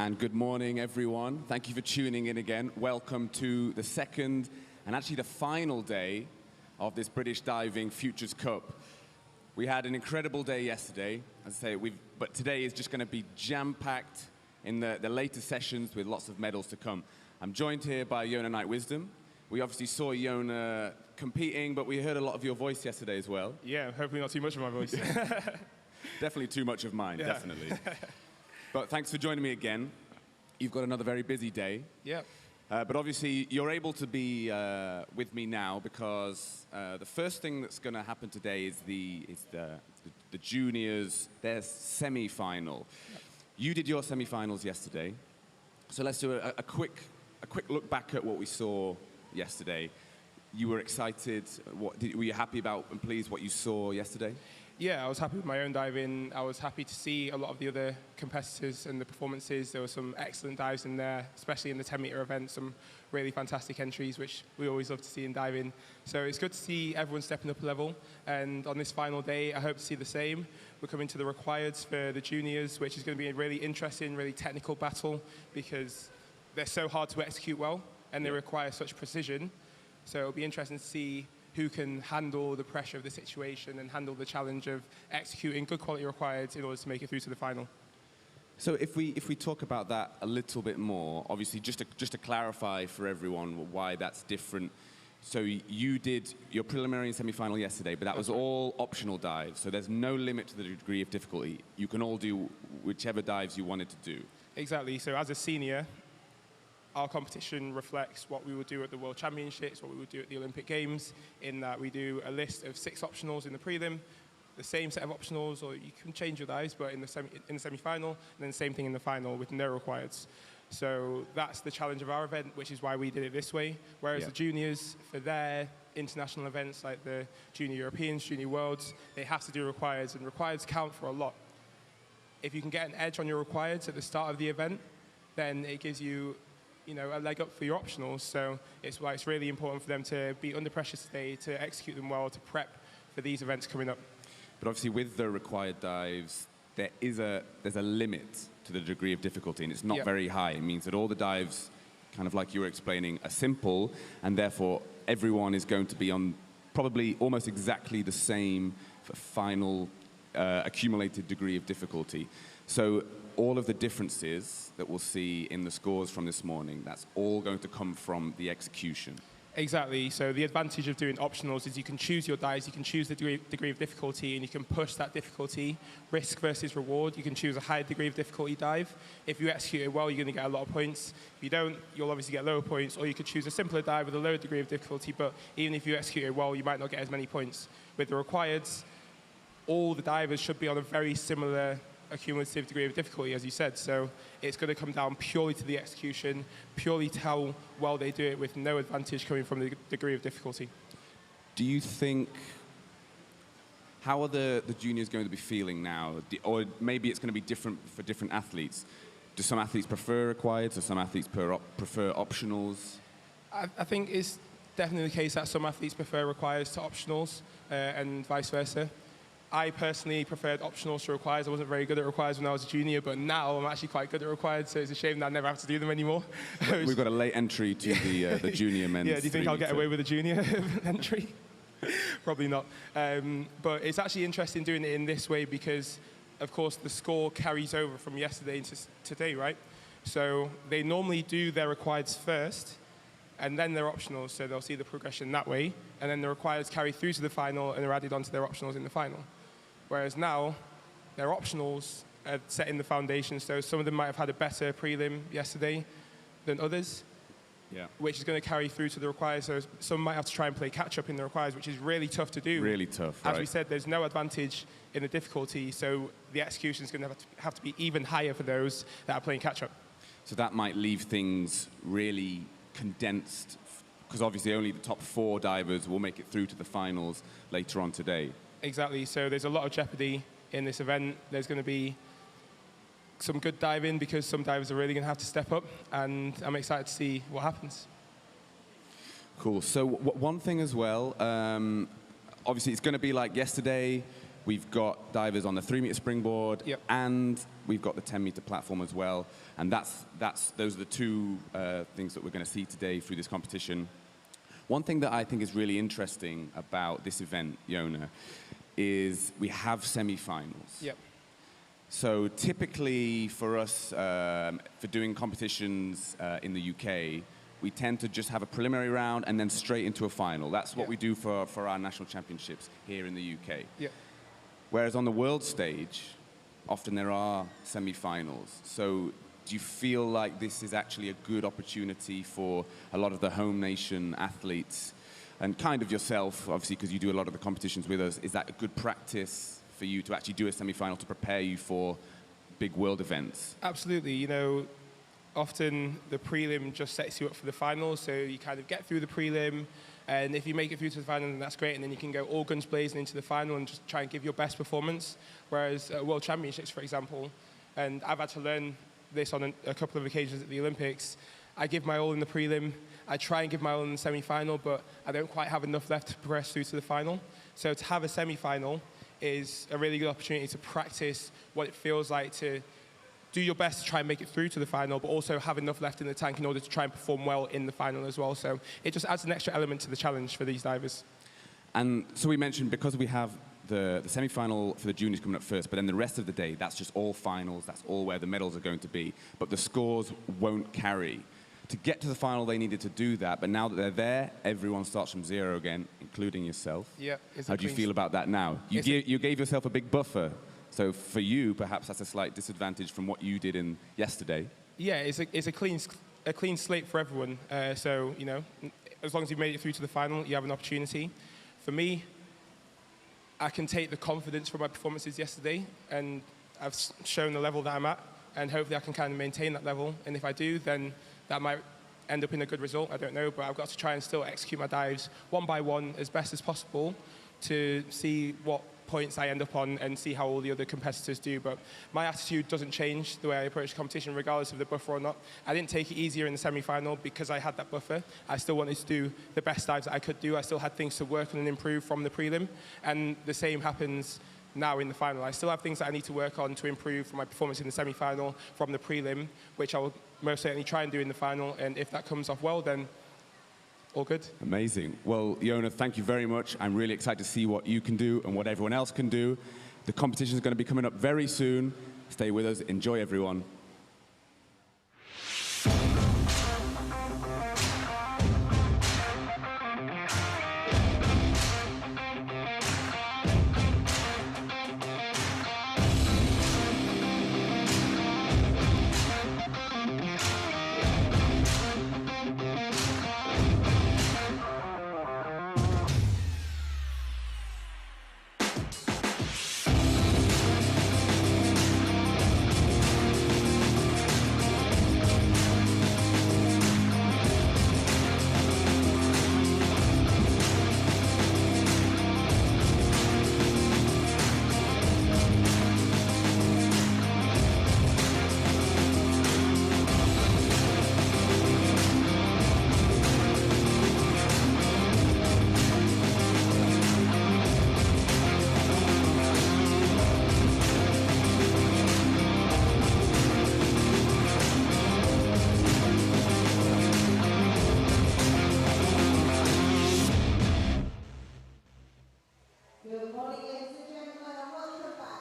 And good morning, everyone. Thank you for tuning in again. Welcome to the second and actually the final day of this British Diving Futures Cup. We had an incredible day yesterday, as I say, but today is just going to be jam-packed in the later sessions with lots of medals to come. I'm joined here by Yona Knight Wisdom. We obviously saw Yona competing, but we heard a lot of your voice yesterday as well. Yeah, hopefully not too much of my voice. Definitely too much of mine, yeah. Definitely. But thanks for joining me again. You've got another very busy day. Yeah. But obviously, you're able to be with me now because the first thing that's going to happen today is the juniors, their semi-final. Yep. You did your semi-finals yesterday. So let's do a quick look back at what we saw yesterday. You were excited. Were you happy about and pleased what you saw yesterday? Yeah, I was happy with my own diving. I was happy to see a lot of the other competitors and the performances. There were some excellent dives in there, especially in the 10-meter event, some really fantastic entries, which we always love to see in diving. So it's good to see everyone stepping up a level. And on this final day, I hope to see the same. We're coming to the requireds for the juniors, which is going to be a really interesting, really technical battle because they're so hard to execute well and they require such precision. So it'll be interesting to see who can handle the pressure of the situation and handle the challenge of executing good quality required in order to make it through to the final. So if we talk about that a little bit more, obviously just to clarify for everyone why that's different. So you did your preliminary and semi-final yesterday, but that was all optional dives. So there's no limit to the degree of difficulty. You can all do whichever dives you wanted to do. Exactly. So as a senior, our competition reflects what we would do at the World Championships, what we would do at the Olympic Games, in that we do a list of 6 optionals in the prelim, the same set of optionals, or you can change your dives, but in the semi-final, and then the same thing in the final with no requireds. So that's the challenge of our event, which is why we did it this way. Whereas the juniors, for their international events like the Junior Europeans, Junior Worlds, they have to do requireds, and requireds count for a lot. If you can get an edge on your requireds at the start of the event, then it gives you a leg up for your optionals. So it's why it's really important for them to be under pressure today, to execute them well, to prep for these events coming up. But obviously with the required dives, there's a limit to the degree of difficulty, and it's not very high. It means that all the dives, kind of like you were explaining, are simple, and therefore everyone is going to be on probably almost exactly the same final accumulated degree of difficulty. So all of the differences that we'll see in the scores from this morning, that's all going to come from the execution. Exactly. So the advantage of doing optionals is you can choose your dives, you can choose the degree of difficulty, and you can push that difficulty, risk versus reward. You can choose a high degree of difficulty dive. If you execute it well, you're going to get a lot of points. If you don't, you'll obviously get lower points, or you could choose a simpler dive with a lower degree of difficulty, but even if you execute it well, you might not get as many points. With the requireds, all the divers should be on a very similar accumulative degree of difficulty, as you said. So it's going to come down purely to the execution, purely to how well they do it, with no advantage coming from the degree of difficulty. Do you think, how are the juniors going to be feeling now? Or maybe it's going to be different for different athletes. Do some athletes prefer requireds, or some athletes prefer optionals? I think it's definitely the case that some athletes prefer requireds to optionals and vice versa. I personally preferred optionals to requireds. I wasn't very good at requireds when I was a junior, but now I'm actually quite good at requireds, so it's a shame that I never have to do them anymore. We've got a late entry to the junior men's. Yeah, do you think I'll get away with a junior entry? Probably not. But it's actually interesting doing it in this way because, of course, the score carries over from yesterday into today, right? So they normally do their requireds first, and then their optionals, so they'll see the progression that way, and then the requireds carry through to the final and are added onto their optionals in the final. Whereas now, their optionals are setting the foundation, so some of them might have had a better prelim yesterday than others, which is going to carry through to the requireds, so some might have to try and play catch-up in the requireds, which is really tough to do. Really tough, As we said, there's no advantage in the difficulty, so the execution is going to have to be even higher for those that are playing catch-up. So that might leave things really condensed, because obviously only the top 4 divers will make it through to the finals later on today. Exactly. So there's a lot of jeopardy in this event. There's going to be some good diving because some divers are really going to have to step up, and I'm excited to see what happens. Cool. So one thing as well, obviously it's going to be like yesterday. We've got divers on the 3-meter springboard, Yep. and we've got the 10-meter platform as well. And those are the two things that we're going to see today through this competition. One thing that I think is really interesting about this event, Yona, is we have semi-finals. Yep. So typically for us, for doing competitions in the UK, we tend to just have a preliminary round and then straight into a final. That's what we do for our national championships here in the UK. Yep. Whereas on the world stage, often there are semi-finals. So do you feel like this is actually a good opportunity for a lot of the home nation athletes and kind of yourself, obviously, because you do a lot of the competitions with us? Is that a good practice for you to actually do a semi-final to prepare you for big world events? Absolutely. You know, often the prelim just sets you up for the final, so you kind of get through the prelim, and if you make it through to the final, then that's great, and then you can go all guns blazing into the final and just try and give your best performance. Whereas at World Championships, for example, and I've had to learn this on a couple of occasions at the Olympics, I give my all in the prelim, I try and give my all in the semi-final, but I don't quite have enough left to progress through to the final. So to have a semi-final is a really good opportunity to practice what it feels like to do your best to try and make it through to the final, but also have enough left in the tank in order to try and perform well in the final as well. So it just adds an extra element to the challenge for these divers. And so we mentioned, because we have the semi-final for the juniors coming up first, but then the rest of the day, that's just all finals, that's all where the medals are going to be, but the scores won't carry. To get to the final, they needed to do that, but now that they're there, everyone starts from zero again, including yourself. Yeah. How do you feel about that now? You gave yourself a big buffer. So for you, perhaps that's a slight disadvantage from what you did in yesterday. Yeah, it's a clean slate for everyone. So, you know, as long as you've made it through to the final, you have an opportunity. For me, I can take the confidence from my performances yesterday, and I've shown the level that I'm at, and hopefully I can kind of maintain that level. And if I do, then that might end up in a good result. I don't know, but I've got to try and still execute my dives one by one as best as possible to see what points I end up on and see how all the other competitors do. But my attitude doesn't change the way I approach the competition, regardless of the buffer or not. I didn't take it easier in the semi-final because I had that buffer. I still wanted to do the best dives that I could do. I still had things to work on and improve from the prelim. And the same happens now in the final. I still have things that I need to work on to improve from my performance in the semi-final from the prelim, which I will most certainly try and do in the final. And if that comes off well, then all good. Amazing. Well, Yona, thank you very much. I'm really excited to see what you can do and what everyone else can do. The competition is going to be coming up very soon. Stay with us. Enjoy, everyone.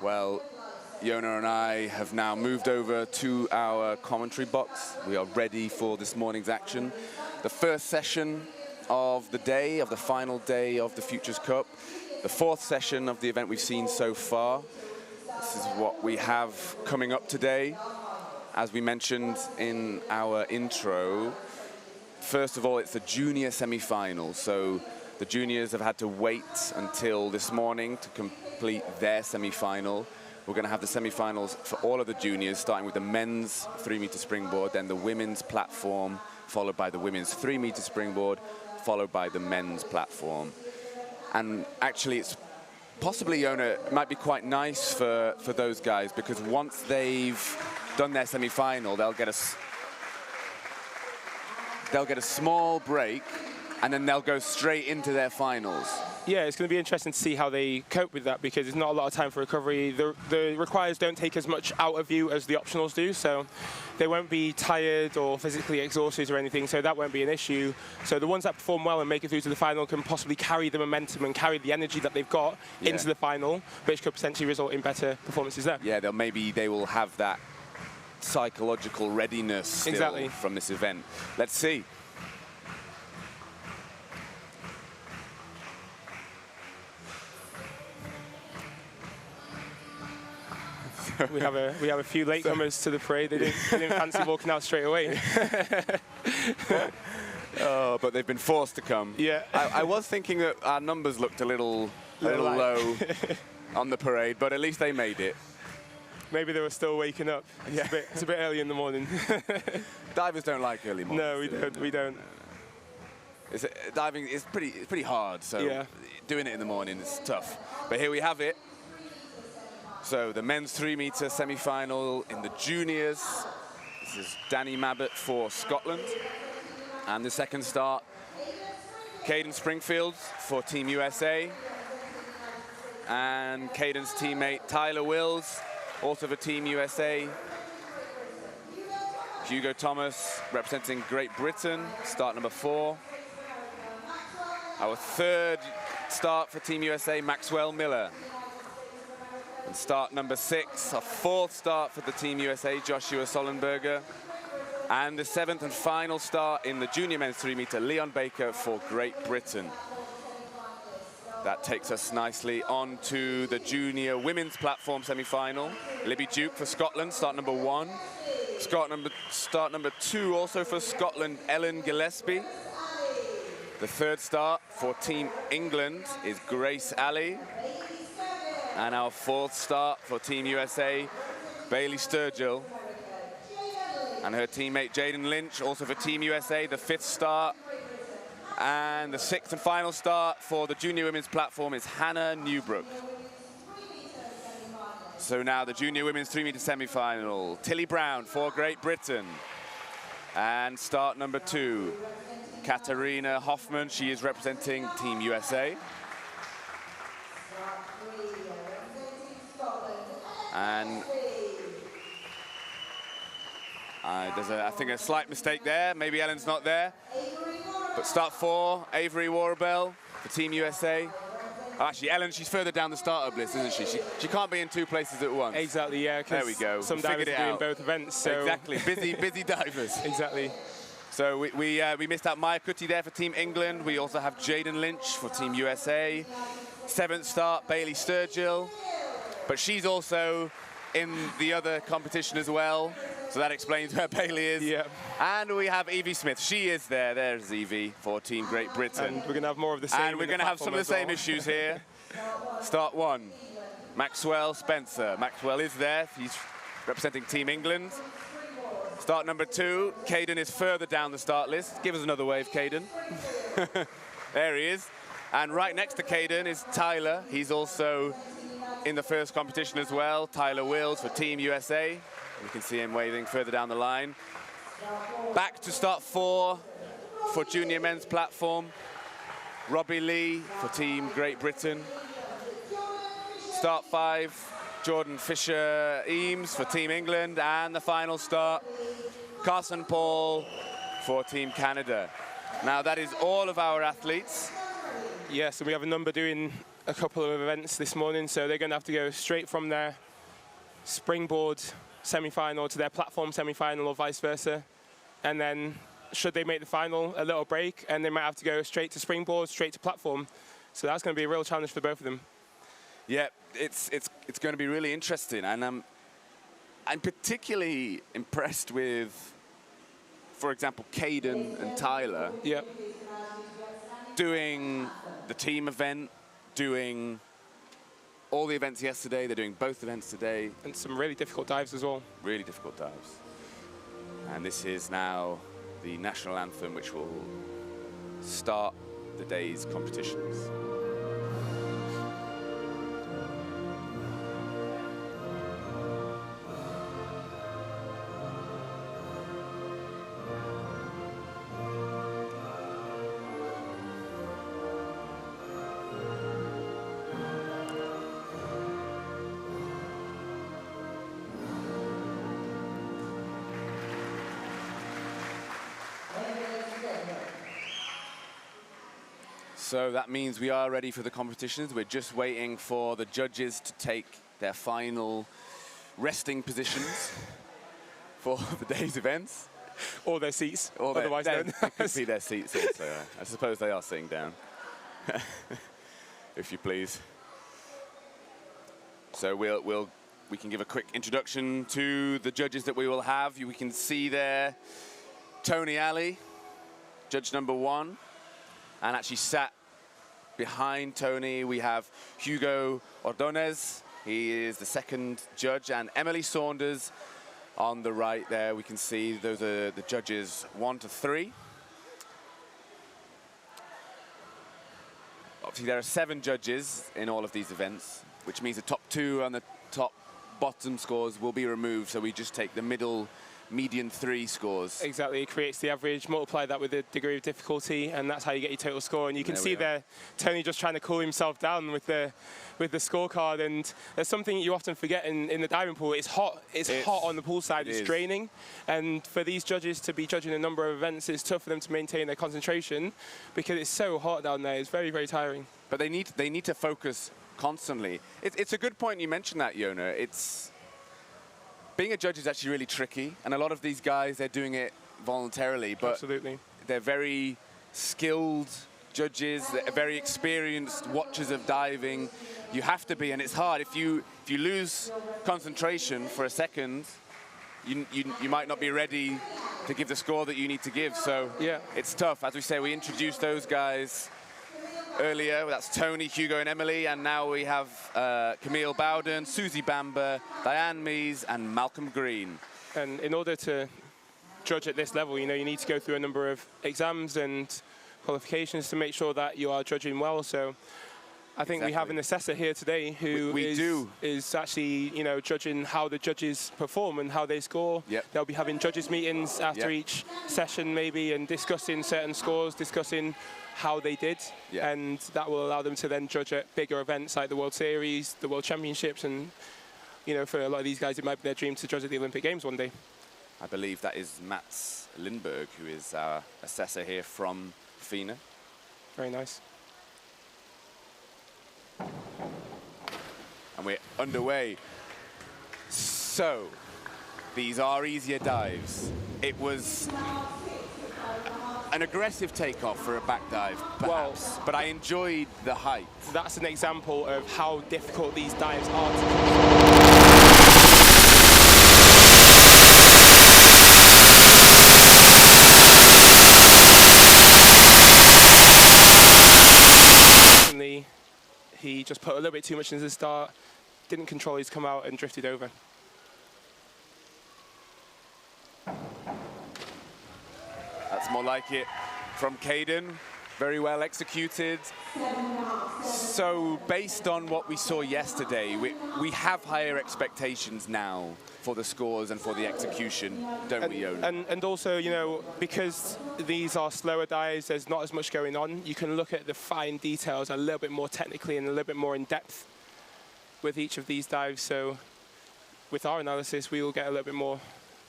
Well, Yona and I have now moved over to our commentary box. We are ready for this morning's action. The first session of the day, of the final day of the Futures Cup. The fourth session of the event we've seen so far. This is what we have coming up today. As we mentioned in our intro, first of all, it's the junior semi-final. So the juniors have had to wait until this morning to complete their semi-final. We're going to have the semi-finals for all of the juniors, starting with the men's 3-meter springboard, then the women's platform, followed by the women's 3-meter springboard, followed by the men's platform. And actually, it's possibly, Yona, it might be quite nice for those guys, because once they've done their semi-final, they'll get a small break, and then they'll go straight into their finals. Yeah, it's going to be interesting to see how they cope with that because there's not a lot of time for recovery. The requires don't take as much out of you as the optionals do, so they won't be tired or physically exhausted or anything, so that won't be an issue. So the ones that perform well and make it through to the final can possibly carry the momentum and carry the energy that they've got into the final, which could potentially result in better performances there. Yeah, maybe they will have that psychological readiness still from this event. Let's see. We have a few latecomers to the parade. They didn't fancy walking out straight away. Oh, but they've been forced to come. Yeah. I was thinking that our numbers looked a little low on the parade, but at least they made it. Maybe they were still waking up. Yeah. It's a bit early in the morning. Divers don't like early mornings. No, we don't. Diving is pretty hard, so doing it in the morning is tough. But here we have it. So the men's 3-meter semi-final in the juniors. This is Danny Mabbott for Scotland. And the second start, Caden Springfield for Team USA. And Caden's teammate Tyler Wills, also for Team USA. Hugo Thomas representing Great Britain, start number 4. Our third start for Team USA, Maxwell Miller. And start number 6, a fourth start for the Team USA, Joshua Sollenberger. And the 7th and final start in the junior men's 3-meter, Leon Baker for Great Britain. That takes us nicely on to the junior women's platform semi-final. Libby Duke for Scotland, start number 1. Start number 2 also for Scotland, Ellen Gillespie. The third start for Team England is Grace Alley. And our fourth start for Team USA, Bailey Sturgill. And her teammate Jaden Lynch, also for Team USA, the 5th start. And the 6th and final start for the junior women's platform is Hannah Newbrook. So now the junior women's 3-meter semi-final, Tilly Brown for Great Britain. And start number 2, Katarina Hoffman, she is representing Team USA. And there's I think a slight mistake there. Maybe Ellen's not there. But start 4, Avery Warbell for Team USA. Oh, actually, Ellen, she's further down the startup list, isn't she? She can't be in 2 places at once. Exactly, yeah. There we go. Some divers are doing both events. So. Exactly, busy divers. Exactly. So we missed out Maya Cutty there for Team England. We also have Jaden Lynch for Team USA. 7th start, Bailey Sturgill. But she's also in the other competition as well. So that explains where Bailey is. Yeah. And we have Evie Smith. She is there. There's Evie for Team Great Britain. And we're going to have more of the same. And we're going to have some of the same issues here. Start 1, Maxwell Spencer. Maxwell is there. He's representing Team England. Start number 2, Caden is further down the start list. Give us another wave, Caden. There he is. And right next to Caden is Tyler. He's also in the first competition as well. Tyler Wills for Team USA. You can see him waving further down the line. Back to start 4 for junior men's platform. Robbie Lee for Team Great Britain. Start 5, Jordan Fisher-Eames for Team England. And the final start, Carson Paul for Team Canada. Now that is all of our athletes. Yeah, so we have a number doing a couple of events this morning, so they're going to have to go straight from their springboard semi-final to their platform semi-final or vice versa. And then, should they make the final, a little break, and they might have to go straight to springboard, straight to platform. So that's going to be a real challenge for both of them. Yeah, it's going to be really interesting, and I'm particularly impressed with, for example, Caden and Tyler. Yeah. Doing the team event, doing all the events yesterday, they're doing both events today. And some really difficult dives as well. Really difficult dives. And this is now the national anthem, which will start the day's competitions. So that means we are ready for the competitions. We're just waiting for the judges to take their final resting positions for the day's events. Or their seats, Or otherwise known. It could be their seats also. I suppose they are sitting down, if you please. So we can give a quick introduction to the judges that we will have. We can see there Tony Alley, judge number 1. And actually sat behind Tony, we have Hugo Ordonez. He is the 2nd judge, and Emily Saunders on the right there. We can see those are the judges 1 to 3. Obviously, there are 7 judges in all of these events, which means the top 2 and the bottom scores will be removed. So we just take the median 3 scores. Exactly, it creates the average, multiply that with the degree of difficulty, and that's how you get your total score. And you can see there, Tony just trying to cool himself down with the scorecard. And there's something you often forget in the diving pool. It's hot. It's hot on the pool side. It's draining. And for these judges to be judging a number of events, it's tough for them to maintain their concentration because it's so hot down there. It's very, very tiring. But they need to focus constantly. It's a good point you mentioned that, Yona. Being a judge is actually really tricky, and a lot of these guys, they're doing it voluntarily, but absolutely, they're very skilled judges, they're very experienced watchers of diving. You have to be, and it's hard. If you lose concentration for a second, you might not be ready to give the score that you need to give. So yeah, it's tough. As we say, we introduced those guys earlier. That's Tony, Hugo, and Emily, and now we have Camille Bowden, Susie Bamber, Diane Mees, and Malcolm Green. And in order to judge at this level, you need to go through a number of exams and qualifications to make sure that you are judging well. So I think we have an assessor here today who is actually, judging how the judges perform and how they score. Yep. They'll be having judges meetings after each session maybe, and discussing certain scores, discussing how they did, and that will allow them to then judge at bigger events like the World Series, the World Championships, and for a lot of these guys, it might be their dream to judge at the Olympic Games one day. I believe that is Mats Lindberg, who is our assessor here from FINA. Very nice. And we're underway. So, these are easier dives. It was an aggressive takeoff for a back dive, perhaps, but I enjoyed the height. That's an example of how difficult these dives are to control. He just put a little bit too much into the start, didn't control his come out, and drifted over. That's more like it from Caden. Very well executed. So based on what we saw yesterday, we have higher expectations now for the scores and for the execution, don't we, Yona? And also, because these are slower dives, there's not as much going on. You can look at the fine details a little bit more technically and a little bit more in depth with each of these dives. So with our analysis, we will get a little bit more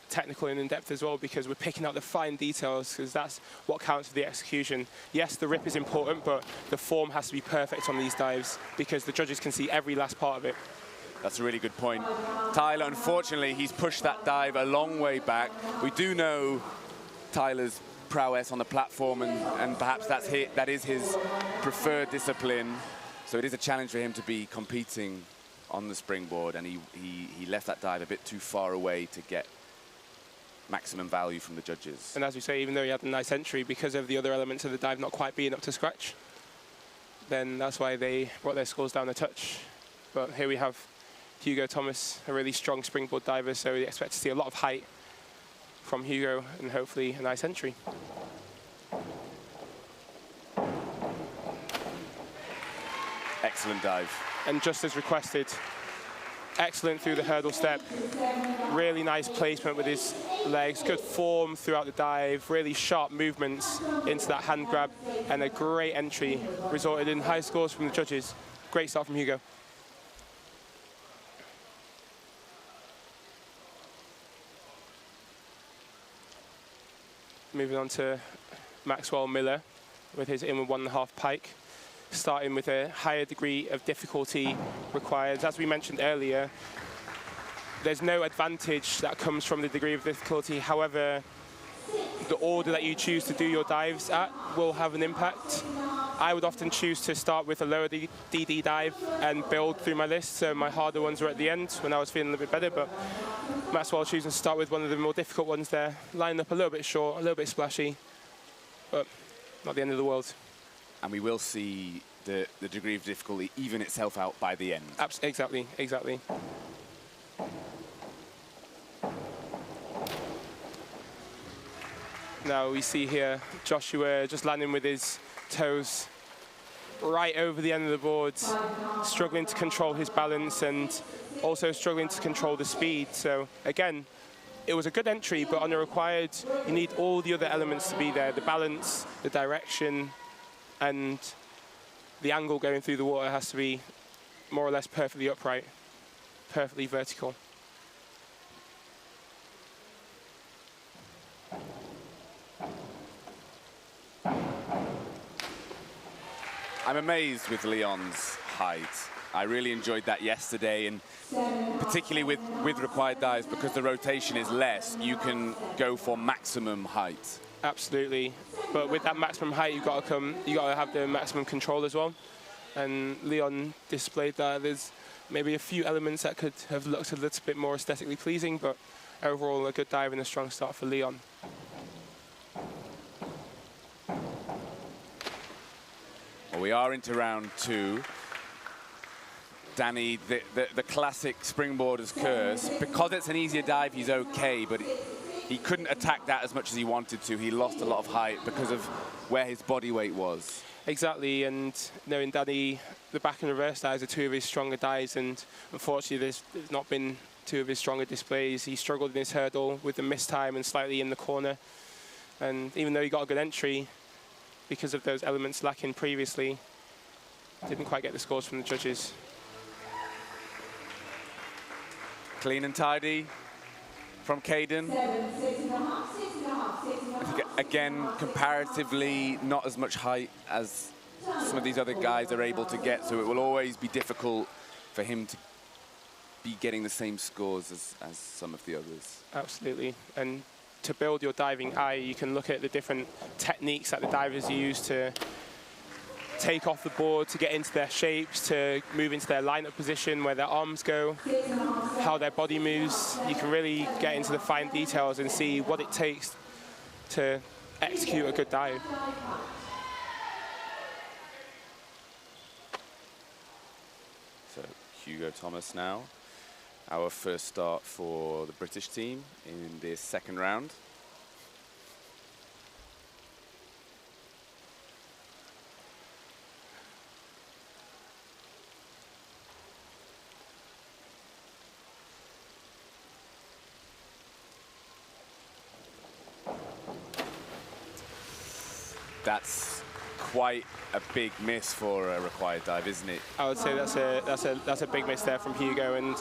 technical and in-depth as well, because we're picking out the fine details, because that's what counts for the execution. Yes, the rip is important, but the form has to be perfect on these dives because the judges can see every last part of it. That's a really good point. Tyler, unfortunately, he's pushed that dive a long way back. We do know Tyler's prowess on the platform, and perhaps that is his preferred discipline. So it is a challenge for him to be competing on the springboard, and he left that dive a bit too far away to get maximum value from the judges. And as we say, even though he had a nice entry, because of the other elements of the dive not quite being up to scratch, then that's why they brought their scores down a touch. But here we have Hugo Thomas, a really strong springboard diver, so we expect to see a lot of height from Hugo and hopefully a nice entry. Excellent dive. And just as requested, excellent through the hurdle step. Really nice placement with his legs, good form throughout the dive, really sharp movements into that hand grab, and a great entry resulted in high scores from the judges. Great start from Hugo. Moving on to Maxwell Miller with his inward 1.5 pike. starting with a higher degree of difficulty required. As we mentioned earlier, there's no advantage that comes from the degree of difficulty. However, the order that you choose to do your dives at will have an impact. I would often choose to start with a lower DD dive and build through my list, so my harder ones were at the end when I was feeling a little bit better, but Maxwell choosing to start with one of the more difficult ones there, lining up a little bit short, a little bit splashy, but not the end of the world. And we will see the degree of difficulty even itself out by the end. Exactly, exactly. Now we see here Joshua just landing with his toes right over the end of the board, struggling to control his balance and also struggling to control the speed. So again, it was a good entry, but on the required, you need all the other elements to be there: the balance, the direction, and the angle going through the water has to be more or less perfectly upright, perfectly vertical. I'm amazed with Leon's height. I really enjoyed that yesterday, and particularly with required dives, because the rotation is less, you can go for maximum height. Absolutely, but with that maximum height, you've got to have the maximum control as well. And Leon displayed that. There's maybe a few elements that could have looked a little bit more aesthetically pleasing, but overall a good dive and a strong start for Leon. Well, we are into round two. Danny, the classic springboarder's curse. Because it's an easier dive, he's okay, but he couldn't attack that as much as he wanted to. He lost a lot of height because of where his body weight was. Exactly, and knowing Danny, the back and reverse dives are two of his stronger dives, and unfortunately there's not been two of his stronger displays. He struggled in his hurdle with the missed time and slightly in the corner. And even though he got a good entry, because of those elements lacking previously, didn't quite get the scores from the judges. Clean and tidy from Caden. I think, again, comparatively not as much height as some of these other guys are able to get, so it will always be difficult for him to be getting the same scores as some of the others. Absolutely, and to build your diving eye, you can look at the different techniques that the divers use to take off the board, to get into their shapes, to move into their lineup position, where their arms go, how their body moves. You can really get into the fine details and see what it takes to execute a good dive. So Hugo Thomas now, our first start for the British team in this second round. That's quite a big miss for a required dive, isn't it? I would say that's a big miss there from Hugo, and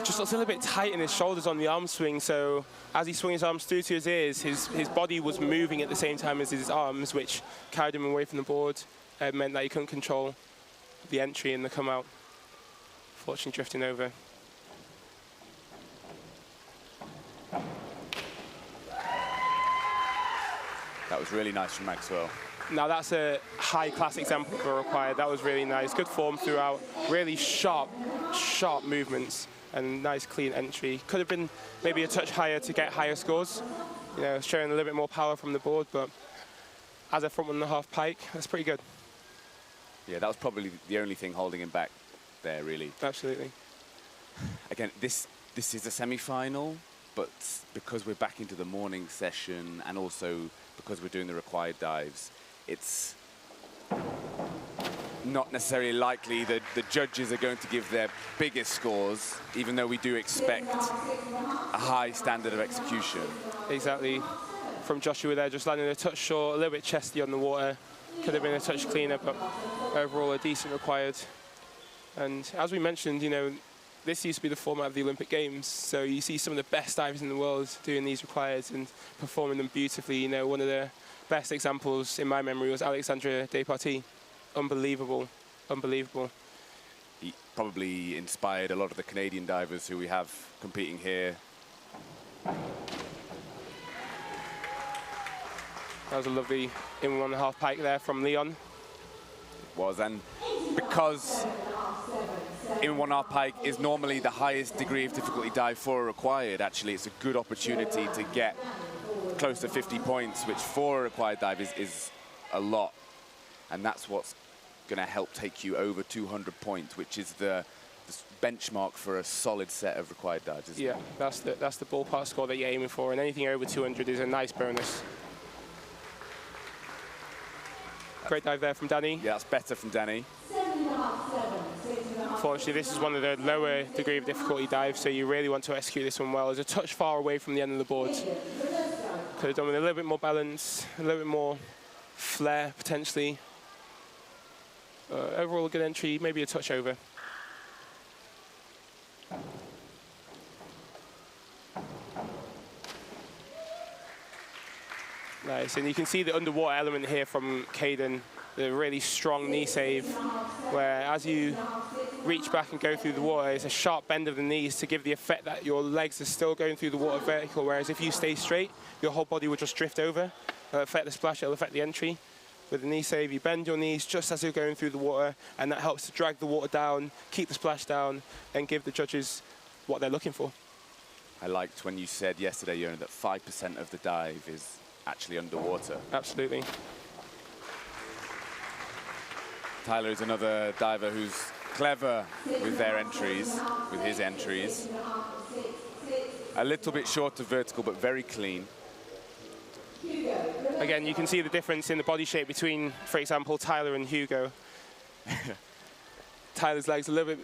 just looks a little bit tight in his shoulders on the arm swing. So as he swung his arms through to his ears, his body was moving at the same time as his arms, which carried him away from the board. It meant that he couldn't control the entry and the come out. Fortunately, drifting over. That was really nice from Maxwell. Now that's a high-class example for required. That was really nice. Good form throughout. Really sharp movements and nice clean entry. Could have been maybe a touch higher to get higher scores. You know, showing a little bit more power from the board, but as a front 1.5 pike, that's pretty good. Yeah, that was probably the only thing holding him back there, really. Absolutely. Again, this is a semi-final, but because we're back into the morning session and also because we're doing the required dives, it's not necessarily likely that the judges are going to give their biggest scores, even though we do expect a high standard of execution. Exactly. From Joshua there, just landing a touch short, a little bit chesty on the water. Could have been a touch cleaner, but overall a decent required. And as we mentioned, you know, this used to be the format of the Olympic Games, so you see some of the best divers in the world doing these requireds and performing them beautifully. You know, one of the best examples in my memory was Alexandra Despartie unbelievable, unbelievable. He probably inspired a lot of the Canadian divers who we have competing here. That was a lovely in 1.5 pike there from Leon. Was, and because in 1.5 pike is normally the highest degree of difficulty dive for a required, actually it's a good opportunity to get close to 50 points, which for a required dive is a lot. And that's what's going to help take you over 200 points, which is the benchmark for a solid set of required dives, isn't it? That's the ballpark score that you're aiming for, and anything over 200 is a nice bonus. Great dive there from Danny. Yeah, that's better from Danny. Unfortunately, this is one of the lower degree of difficulty dives, so you really want to execute this one well. It's a touch far away from the end of the board. Could have done with a little bit more balance, a little bit more flair, potentially. Overall, a good entry, maybe a touch over. Nice, and you can see the underwater element here from Caden, the really strong knee save, where as you reach back and go through the water, it's a sharp bend of the knees to give the effect that your legs are still going through the water vertical, whereas if you stay straight, your whole body would just drift over. It'll affect the splash, it'll affect the entry. With the knee save, you bend your knees just as you're going through the water, and that helps to drag the water down, keep the splash down, and give the judges what they're looking for. I liked when you said yesterday, Yona, that 5% of the dive is actually underwater. Absolutely. Tyler is another diver who's clever with their entries, with his entries. A little bit short of vertical, but very clean. Again, you can see the difference in the body shape between, for example, Tyler and Hugo. Tyler's legs a little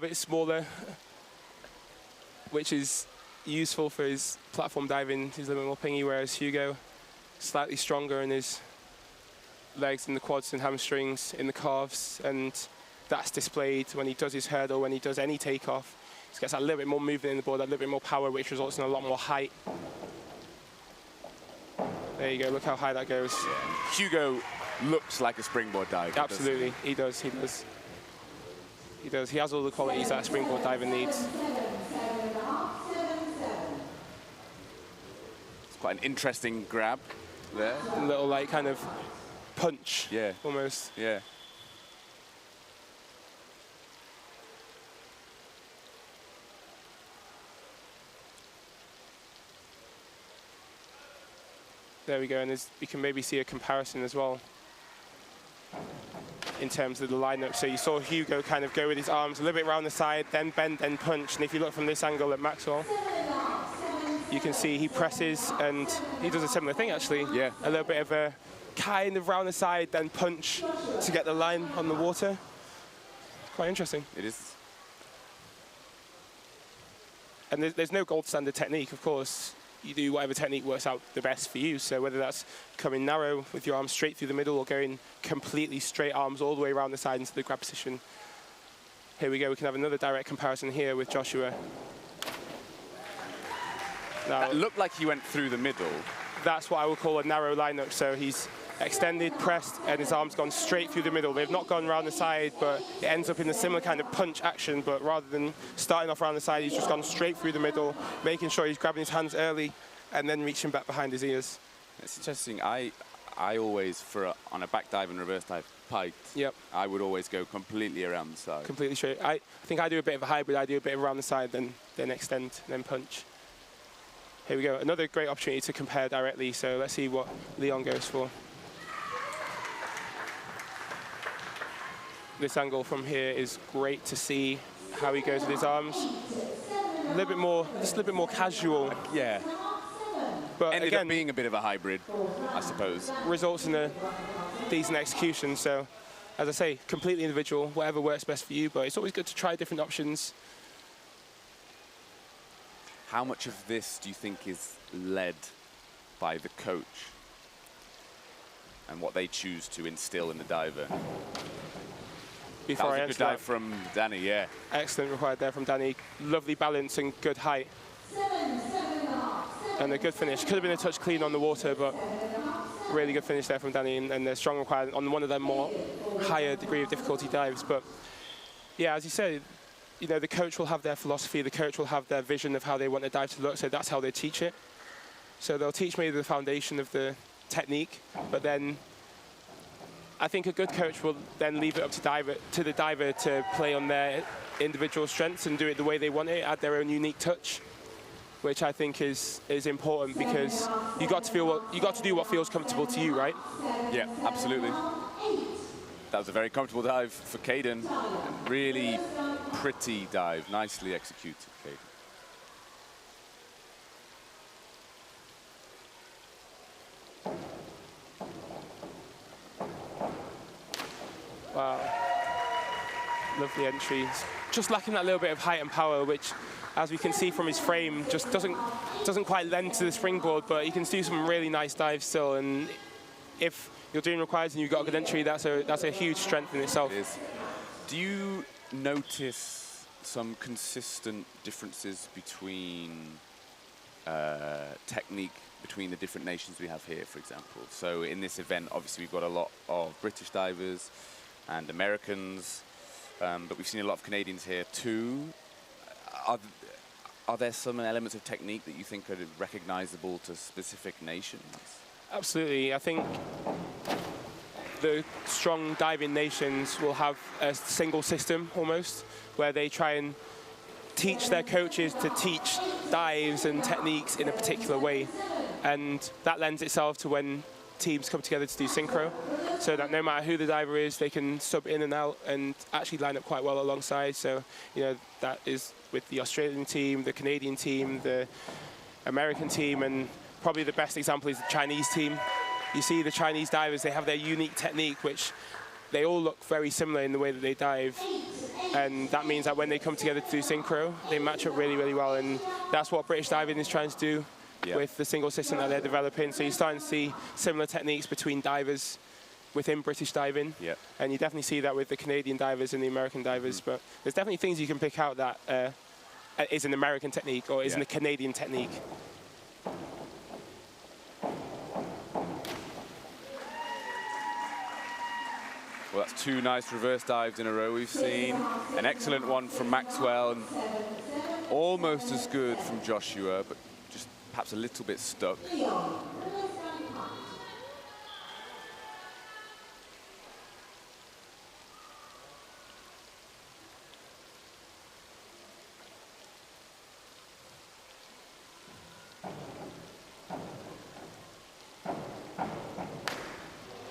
bit smaller, which is useful for his platform diving. He's a little bit more pingy, whereas Hugo slightly stronger in his legs, in the quads and hamstrings, in the calves, and that's displayed when he does his hurdle, when he does any takeoff. He gets a little bit more movement in the board, a little bit more power, which results in a lot more height. There you go, look how high that goes. Yeah. Hugo looks like a springboard diver. Absolutely, he does. He has all the qualities that a springboard diver needs. It's quite an interesting grab there. A little, like, kind of punch, yeah, almost. Yeah. There we go, and you can maybe see a comparison as well in terms of the lineup. So you saw Hugo kind of go with his arms a little bit around the side, then bend, then punch. And if you look from this angle at Maxwell, you can see he presses, and he does a similar thing, actually. Yeah. A little bit of a kind of round the side, then punch to get the line on the water. Quite interesting. It is. And there's no gold standard technique, of course. You do whatever technique works out the best for you. So whether that's coming narrow with your arms straight through the middle or going completely straight arms all the way around the side into the grab position. Here we go, we can have another direct comparison here with Joshua. Now, that looked like he went through the middle. That's what I would call a narrow lineup. So he's extended, pressed, and his arms gone straight through the middle. They've not gone around the side, but it ends up in a similar kind of punch action, but rather than starting off around the side, he's just gone straight through the middle, making sure he's grabbing his hands early and then reaching back behind his ears. It's interesting. I always, on a back dive and reverse dive pike, yep, I would always go completely around the side. Completely straight. I think I do a bit of a hybrid. I do a bit around the side, then extend, then punch. Here we go. Another great opportunity to compare directly. So let's see what Leon goes for. This angle from here is great to see how he goes with his arms. A little bit more, just a little bit more casual. Yeah. But ended again, up being a bit of a hybrid, I suppose. Results in a decent execution. So, as I say, completely individual, whatever works best for you. But it's always good to try different options. How much of this do you think is led by the coach and what they choose to instill in the diver? Before that was a good dive from Danny, yeah. Excellent required there from Danny. Lovely balance and good height. And a good finish. Could have been a touch clean on the water, but Really good finish there from Danny, and a strong requirement on one of their more higher degree of difficulty dives. But yeah, as you said, you know, the coach will have their philosophy, the coach will have their vision of how they want the dive to look, so that's how they teach it. So they'll teach maybe the foundation of the technique, but then I think a good coach will then leave it up to the diver to play on their individual strengths and do it the way they want it, add their own unique touch, which I think is important, because you got to do what feels comfortable to you, right? Yeah, absolutely. That was a very comfortable dive for Caden. Really pretty dive, nicely executed, Caden. Wow, lovely entries. Just lacking that little bit of height and power, which, as we can see from his frame, just doesn't quite lend to the springboard, but he can do some really nice dives still. And if you're doing requires and you've got a good entry, that's a huge strength in itself. It is. Do you notice some consistent differences between technique between the different nations we have here, for example? So in this event, obviously we've got a lot of British divers and Americans, but we've seen a lot of Canadians here too. Are there some elements of technique that you think are recognizable to specific nations? Absolutely. I think the strong diving nations will have a single system almost, where they try and teach their coaches to teach dives and techniques in a particular way. And that lends itself to when teams come together to do synchro, so that no matter who the diver is, they can sub in and out and actually line up quite well alongside. So, you know, that is with the Australian team, the Canadian team, the American team, and probably the best example is the Chinese team. You see the Chinese divers, they have their unique technique, which they all look very similar in the way that they dive. And that means that when they come together to do synchro, they match up really, really well. And that's what British diving is trying to do with the single system that they're developing. So you're starting to see similar techniques between divers within British diving. And you definitely see that with the Canadian divers and the American divers. But there's definitely things you can pick out that is an American technique or is a Canadian technique. Well, that's two nice reverse dives in a row we've seen. An excellent one from Maxwell, and almost as good from Joshua, but just perhaps a little bit stuck.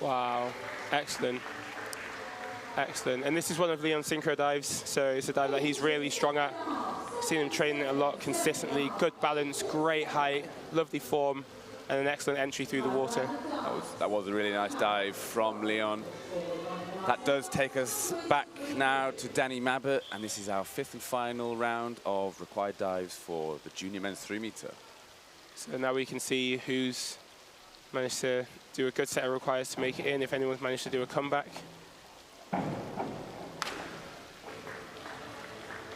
Wow, excellent. Excellent. And this is one of Leon's synchro dives, so it's a dive that he's really strong at. Seen him training it a lot consistently. Good balance, great height, lovely form, and an excellent entry through the water. That was a really nice dive from Leon. That does take us back now to Danny Mabbott, and this is our fifth and final round of required dives for the junior men's 3 meter. So now we can see who's managed to do a good set of requires to make it in, if anyone's managed to do a comeback.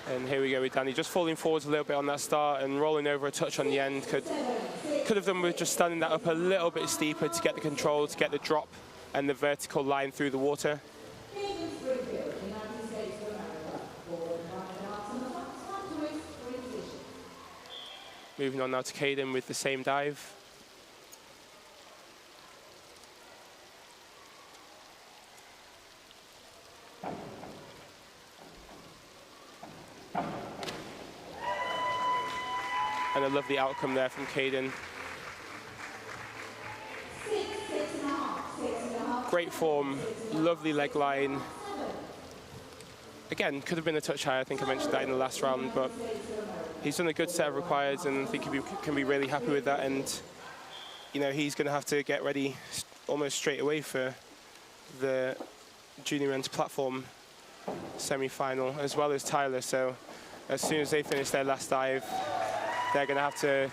And here we go with Danny, just falling forwards a little bit on that start and rolling over a touch on the end. Could have done with just standing that up a little bit steeper to get the control, to get the drop and the vertical line through the water. Moving on now to Caden with the same dive. And a lovely outcome there from Caden. Great form, lovely leg line. Again, could have been a touch higher. I think I mentioned that in the last round, but he's done a good set of requires, and I think he can be really happy with that. And you know, he's going to have to get ready almost straight away for the junior men's platform semi-final, as well as Tyler. So as soon as they finish their last dive, they're going to have to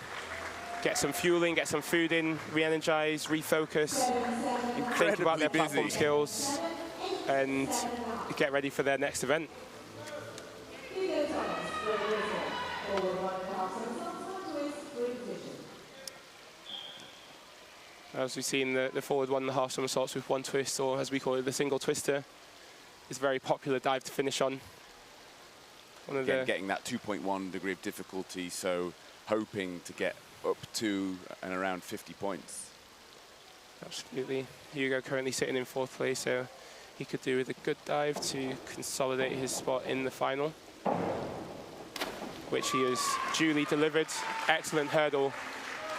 get some fueling, get some food in, re-energize, refocus, think about their platform skills, and get ready for their next event. as we've seen, the forward 1.5 somersaults with one twist, or as we call it, the single twister, is a very popular dive to finish on. Again, getting that 2.1 degree of difficulty, so hoping to get up to and around 50 points. Absolutely. Hugo currently sitting in 4th place, so he could do with a good dive to consolidate his spot in the final, which he has duly delivered. Excellent hurdle.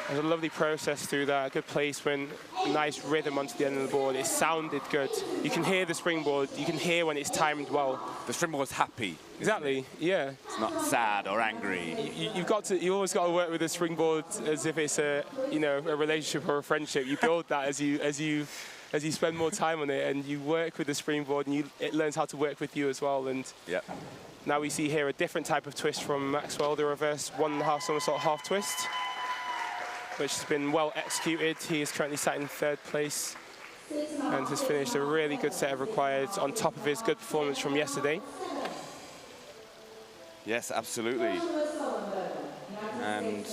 There's a lovely process through that, a good placement, a nice rhythm onto the end of the board. It sounded good. You can hear the springboard. You can hear when it's timed well. The springboard's happy. Exactly, yeah. It's not sad or angry. You always got to work with the springboard as if it's a relationship or a friendship. You build that as you spend more time on it, and you work with the springboard, and it learns how to work with you as well. And now we see here a different type of twist from Maxwell, the reverse 1.5 somersault half twist, which has been well executed. He is currently sat in 3rd place and has finished a really good set of required on top of his good performance from yesterday. Yes, absolutely. And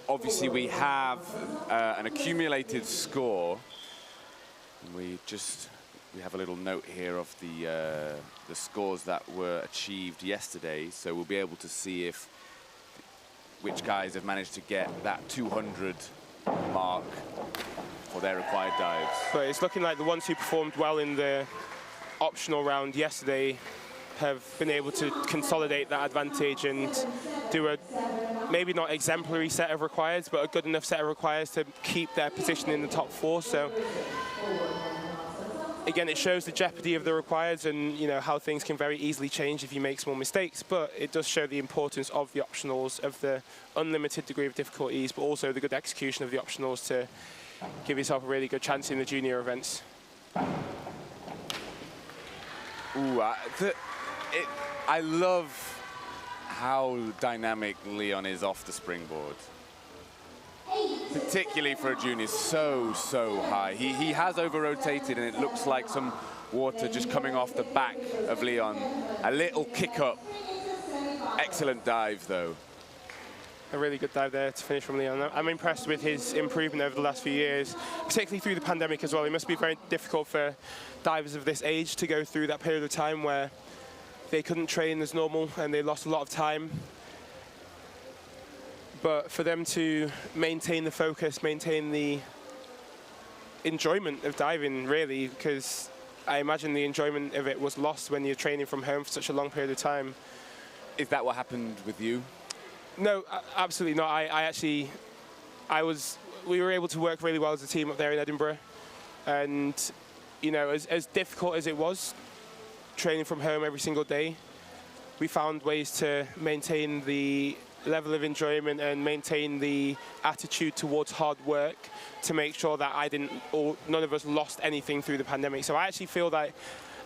obviously we have an accumulated score. And we have a little note here of the scores that were achieved yesterday, so we'll be able to see which guys have managed to get that 200 mark for their required dives. But it's looking like the ones who performed well in the optional round yesterday have been able to consolidate that advantage and do a maybe not exemplary set of requireds, but a good enough set of requireds to keep their position in the top 4. So again, it shows the jeopardy of the requireds and how things can very easily change if you make small mistakes, but it does show the importance of the optionals, of the unlimited degree of difficulties, but also the good execution of the optionals to give yourself a really good chance in the junior events. Ooh, I love how dynamic Leon is off the springboard. Particularly for a junior, so high. He has over-rotated, and it looks like some water just coming off the back of Leon. A little kick up. Excellent dive, though. A really good dive there to finish from Leon. I'm impressed with his improvement over the last few years, particularly through the pandemic as well. It must be very difficult for divers of this age to go through that period of time where they couldn't train as normal and they lost a lot of time. But for them to maintain the focus, maintain the enjoyment of diving, really, because I imagine the enjoyment of it was lost when you're training from home for such a long period of time. Is that what happened with you? No, absolutely not. We were able to work really well as a team up there in Edinburgh. And, as difficult as it was, training from home every single day, we found ways to maintain the level of enjoyment and maintain the attitude towards hard work to make sure that none of us lost anything through the pandemic. So I actually feel that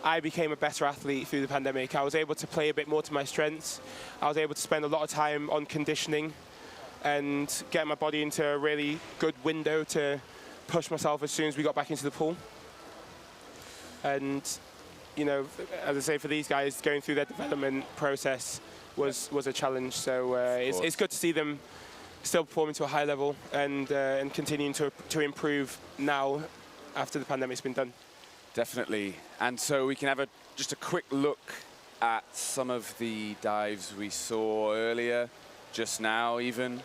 I became a better athlete through the pandemic. I was able to play a bit more to my strengths. I was able to spend a lot of time on conditioning and get my body into a really good window to push myself as soon as we got back into the pool. And, as I say, for these guys, going through their development process was a challenge. So it's good to see them still performing to a high level and continuing to improve now after the pandemic's been done. Definitely. And so we can have just a quick look at some of the dives we saw earlier, just now even.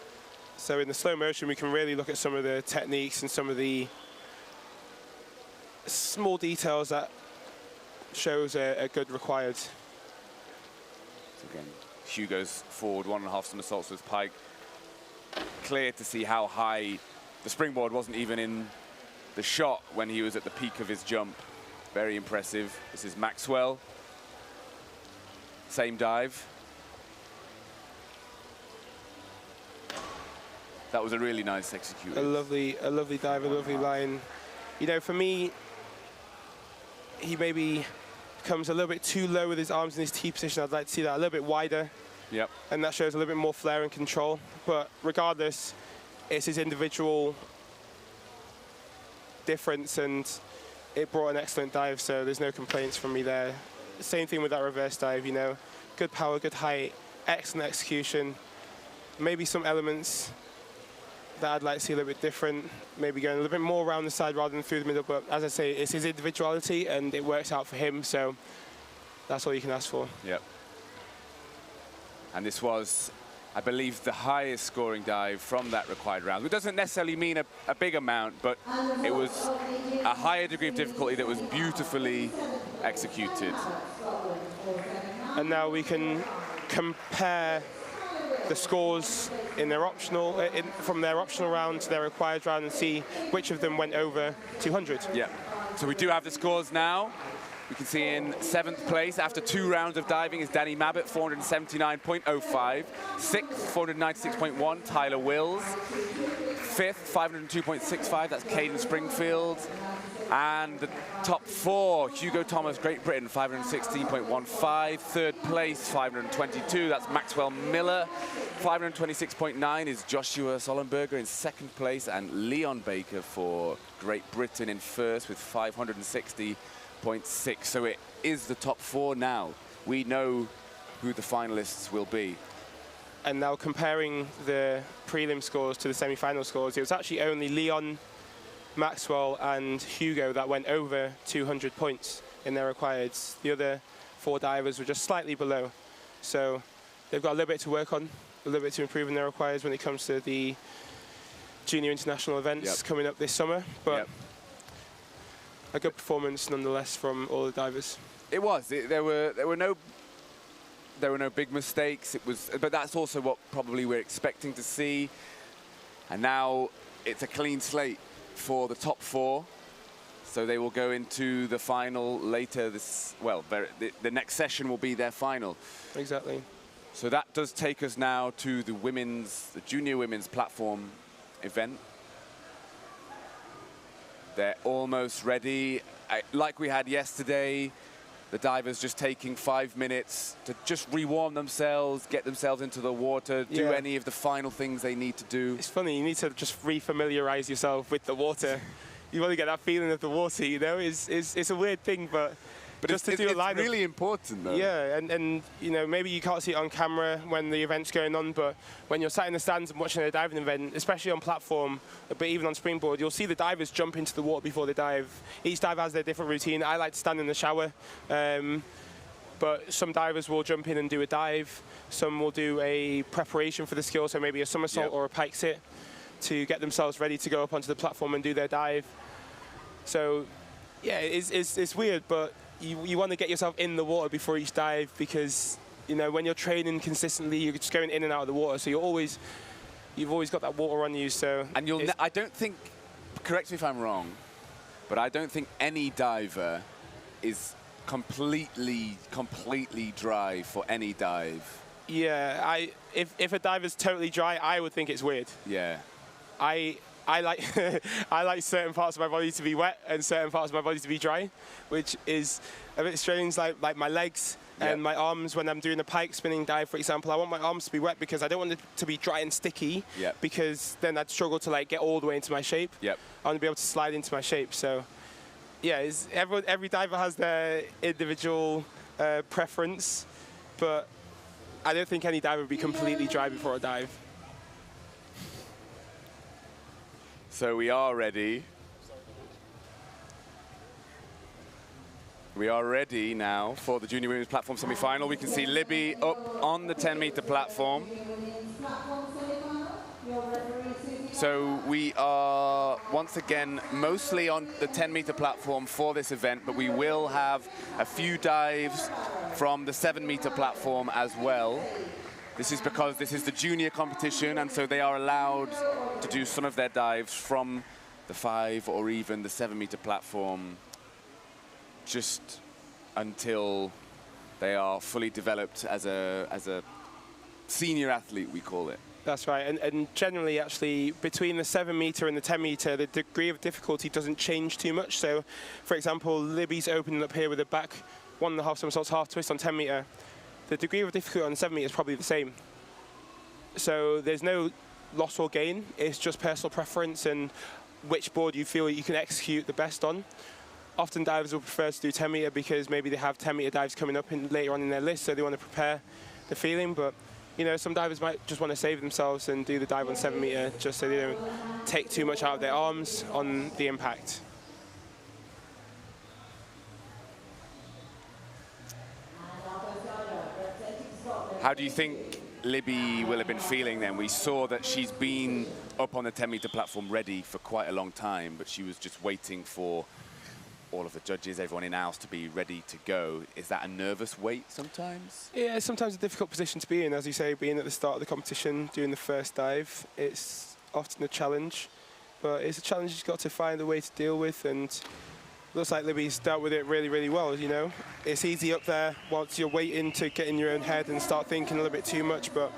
So in the slow motion, we can really look at some of the techniques and some of the small details that shows a good required. So again, Hugo's forward 1.5 somersaults with pike. Clear to see how high the springboard wasn't even in the shot when he was at the peak of his jump. Very impressive. This is Maxwell. Same dive. That was a really nice execution. A lovely dive, a lovely line. For me, he maybe comes a little bit too low with his arms in his T position. I'd like to see that a little bit wider. Yep. And that shows a little bit more flair and control. But regardless, it's his individual difference, and it brought an excellent dive, so there's no complaints from me there. Same thing with that reverse dive, good power, good height, excellent execution. Maybe some elements that I'd like to see a little bit different, maybe going a little bit more around the side rather than through the middle. But as I say, it's his individuality and it works out for him, so that's all you can ask for. Yep. And this was, I believe, the highest scoring dive from that required round. It doesn't necessarily mean a big amount, but it was a higher degree of difficulty that was beautifully executed. And now we can compare the scores in their optional, from their optional round to their required round, and see which of them went over 200. Yeah. So we do have the scores now. We can see in 7th place after 2 rounds of diving is Danny Mabbott, 479.05. 6th, 496.1, Tyler Wills. 5th, 502.65, that's Caden Springfield. And the top 4, Hugo Thomas, Great Britain, 516.15. 3rd place, 522, that's Maxwell Miller. 526.9 is Joshua Sollenberger in 2nd place, and Leon Baker for Great Britain in 1st with 560.6. So it is the top 4 now. We know who the finalists will be. And now comparing the prelim scores to the semi-final scores, it was actually only Leon, Maxwell and Hugo that went over 200 points in their requireds. The other 4 divers were just slightly below. So they've got a little bit to work on, a little bit to improve in their requireds when it comes to the junior international events coming up this summer. But a good performance nonetheless from all the divers. It was. There were no big mistakes. But that's also what probably we're expecting to see. And now it's a clean slate for the top 4. So they will go into the final later this, well, the next session will be their final. Exactly. So that does take us now to the junior women's platform event. They're almost ready. Like we had yesterday, the divers just taking 5 minutes to just rewarm themselves, get themselves into the water, do any of the final things they need to do. It's funny, you need to just refamiliarize yourself with the water. You want to get that feeling of the water, you know? It's a weird thing, but just to do a lineup. It's really important, though. Yeah, and you know, maybe you can't see it on camera when the event's going on, but when you're sat in the stands and watching a diving event, especially on platform, but even on Springboard, you'll see the divers jump into the water before they dive. Each diver has their different routine. I like to stand in the shower, but some divers will jump in and do a dive. Some will do a preparation for the skill, so maybe a somersault or a pike sit to get themselves ready to go up onto the platform and do their dive. So, yeah, it's weird, but you want to get yourself in the water before each dive, because you know when you're training consistently, you're just going in and out of the water. So you've always got that water on you. So and I don't think, correct me if I'm wrong, but I don't think any diver is completely dry for any dive. Yeah, if a diver's totally dry, I would think it's weird. Yeah. I like I like certain parts of my body to be wet and certain parts of my body to be dry, which is a bit strange. Like my legs and my arms when I'm doing a pike spinning dive, for example. I want my arms to be wet because I don't want it to be dry and sticky. Because then I'd struggle to like get all the way into my shape. I want to be able to slide into my shape. So yeah, every diver has their individual preference, but I don't think any diver would be completely dry before a dive. So we are ready. We are ready now for the junior women's platform semi-final. We can see Libby up on the 10-meter platform. So we are once again mostly on the 10-meter platform for this event, but we will have a few dives from the 7-meter platform as well. This is because this is the junior competition, and so they are allowed to do some of their dives from the 5 or even the 7-meter platform just until they are fully developed as a senior athlete, we call it. That's right, and generally actually between the 7-meter and the 10-meter, the degree of difficulty doesn't change too much. So, for example, Libby's opening up here with a back 1.5 somersaults half twist on 10-meter. The degree of difficulty on 7-meter is probably the same. So there's no loss or gain. It's just personal preference and which board you feel you can execute the best on. Often divers will prefer to do 10-meter because maybe they have 10-meter dives coming up later on in their list, so they want to prepare the feeling. But You know, some divers might just want to save themselves and do the dive on 7 meter just so they don't take too much out of their arms on the impact. How do you think Libby will have been feeling then? We saw that she's been up on the 10-meter platform ready for quite a long time, but she was just waiting for all of the judges, everyone in house, to be ready to go. Is that a nervous wait sometimes? Yeah, it's sometimes a difficult position to be in. As you say, being at the start of the competition, doing the first dive, it's often a challenge. But it's a challenge you've got to find a way to deal with, and looks like Libby's dealt with it really, really well, you know. It's easy up there once you're waiting to get in your own head and start thinking a little bit too much, but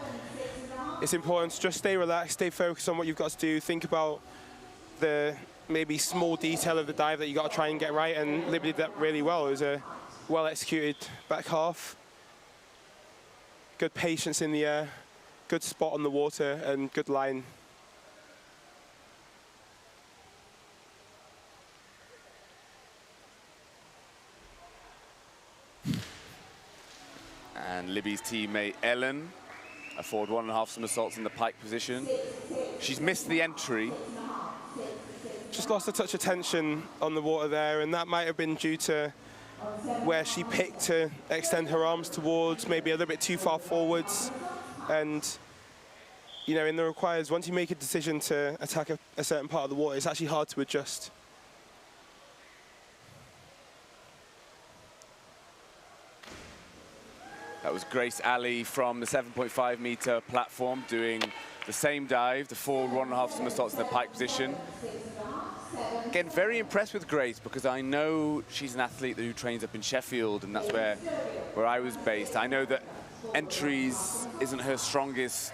it's important to just stay relaxed, stay focused on what you've got to do, think about the maybe small detail of the dive that you got to try and get right, and Libby did that really well. It was a well-executed back half, good patience in the air, good spot on the water, and good line. And Libby's teammate Ellen, a forward 1.5 somersaults in the pike position. She's missed the entry. Just lost a touch of tension on the water there, and that might have been due to where she picked to extend her arms towards, maybe a little bit too far forwards. And, you know, in the requires, once you make a decision to attack a certain part of the water, it's actually hard to adjust. That was Grace Alley from the 7.5 meter platform doing the same dive, the forward 1.5 somersaults in the pike position. Again, very impressed with Grace because I know she's an athlete who trains up in Sheffield, and that's where I was based. I know that entries isn't her strongest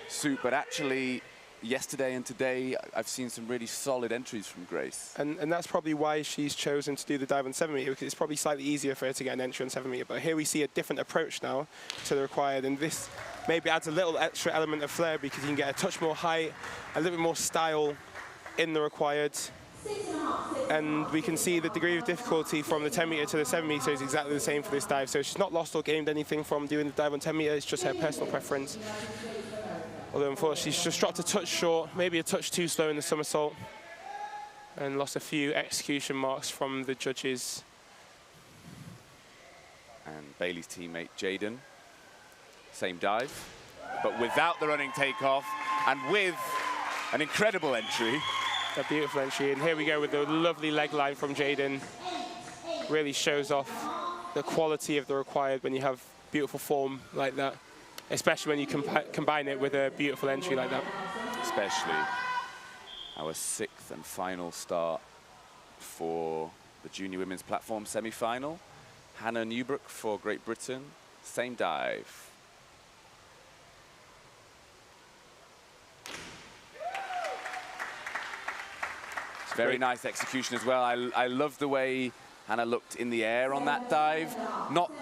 suit, but actually yesterday and today I've seen some really solid entries from Grace. And that's probably why she's chosen to do the dive on 7 meter, because it's probably slightly easier for her to get an entry on 7 meter. But here we see a different approach now to the required, and this maybe adds a little extra element of flair because you can get a touch more height, a little bit more style in the required. And we can see the degree of difficulty from the 10 meter to the 7 meter is exactly the same for this dive. So she's not lost or gained anything from doing the dive on 10 meter, it's just her personal preference. Although unfortunately she's just dropped a touch short, maybe a touch too slow in the somersault, and lost a few execution marks from the judges. And Bailey's teammate Jaden, same dive, but without the running takeoff and with an incredible entry. A beautiful entry, and here we go with the lovely leg line from Jaden. Really shows off the quality of the required when you have beautiful form like that, especially when you combine it with a beautiful entry like that. Especially our 6th and final start for the junior women's platform semi-final. Hannah Newbrook for Great Britain, same dive. Very nice execution as well. I love the way Hannah looked in the air on that dive. Not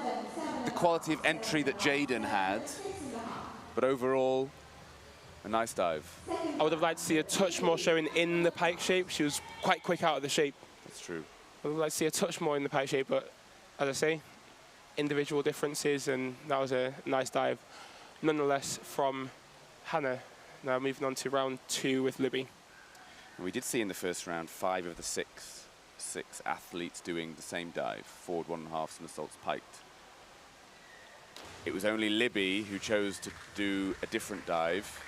the quality of entry that Jaden had, but overall, a nice dive. I would have liked to see a touch more showing in the pike shape. She was quite quick out of the shape. That's true. I would like to see a touch more in the pike shape, but as I say, individual differences, and that was a nice dive nonetheless from Hannah. Now moving on to round 2 with Libby. We did see in the first round 5 of the six athletes doing the same dive, forward 1.5 somersaults piked. It was only Libby who chose to do a different dive.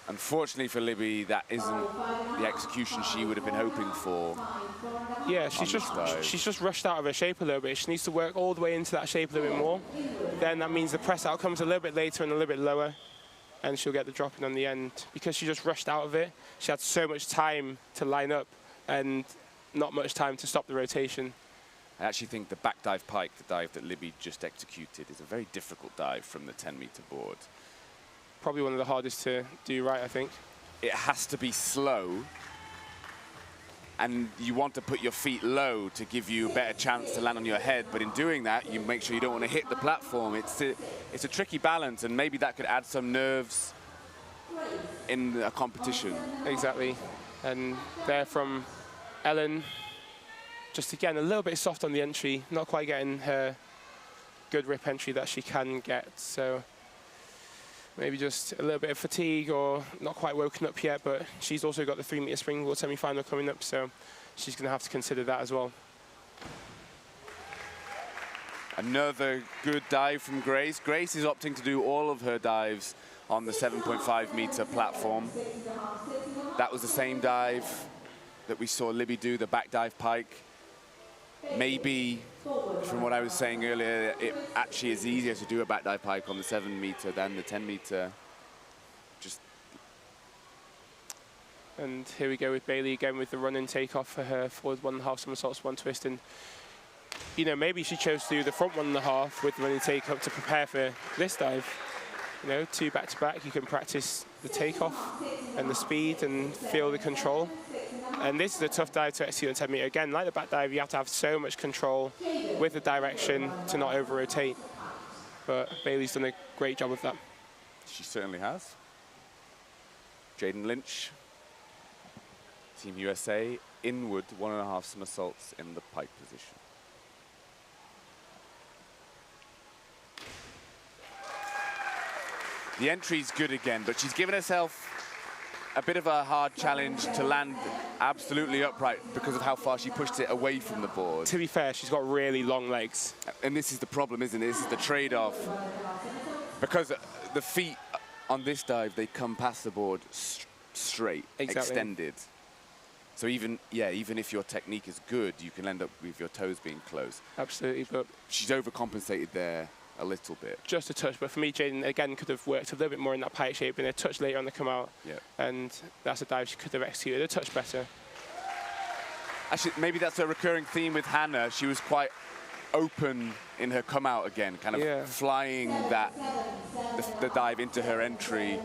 Unfortunately for Libby, that isn't the execution she would have been hoping for. Yeah, she's just rushed out of her shape a little bit. She needs to work all the way into that shape a little bit more. Then that means the press out comes a little bit later and a little bit lower, and she'll get the drop in on the end. Because she just rushed out of it, she had so much time to line up and not much time to stop the rotation. I actually think the back dive pike, the dive that Libby just executed, is a very difficult dive from the 10-meter board. Probably one of the hardest to do right, I think. It has to be slow, and you want to put your feet low to give you a better chance to land on your head, but in doing that, you make sure you don't want to hit the platform. It's a tricky balance, and maybe that could add some nerves in a competition. Exactly. And there from Ellen, just again, a little bit soft on the entry, not quite getting her good rip entry that she can get. So Maybe just a little bit of fatigue or not quite woken up yet, but she's also got the 3-meter springboard semi-final coming up, so she's going to have to consider that as well. Another good dive from Grace. Grace is opting to do all of her dives on the 7.5-meter platform. That was the same dive that we saw Libby do, the back dive pike. Maybe, from what I was saying earlier, it actually is easier to do a back dive pike on the 7-meter than the 10-meter. And here we go with Bailey again with the run and take off for her forward 1.5 somersaults, 1 twist. And, you know, maybe she chose to do the front 1.5 with the run and take up to prepare for this dive. You know, 2 back-to-back, you can practice the takeoff and the speed and feel the control. And this is a tough dive to execute on 10 meter. Again, like the back dive, you have to have so much control with the direction to not over-rotate. But Bailey's done a great job of that. She certainly has. Jaden Lynch, Team USA, inward 1.5 somersaults in the pike position. The entry's good again, but she's given herself a bit of a hard challenge to land absolutely upright because of how far she pushed it away from the board. To be fair, she's got really long legs. And this is the problem, isn't it? This is the trade-off. Because the feet on this dive, they come past the board straight, extended. So even if your technique is good, you can end up with your toes being closed. Absolutely, but she's overcompensated there a little bit. Just a touch, but for me, Jaden, again, could have worked a little bit more in that pike shape, and a touch later on the come out. Yeah. And that's a dive she could have executed a touch better. Actually, maybe that's a recurring theme with Hannah. She was quite open in her come out again, kind of flying the dive into her entry.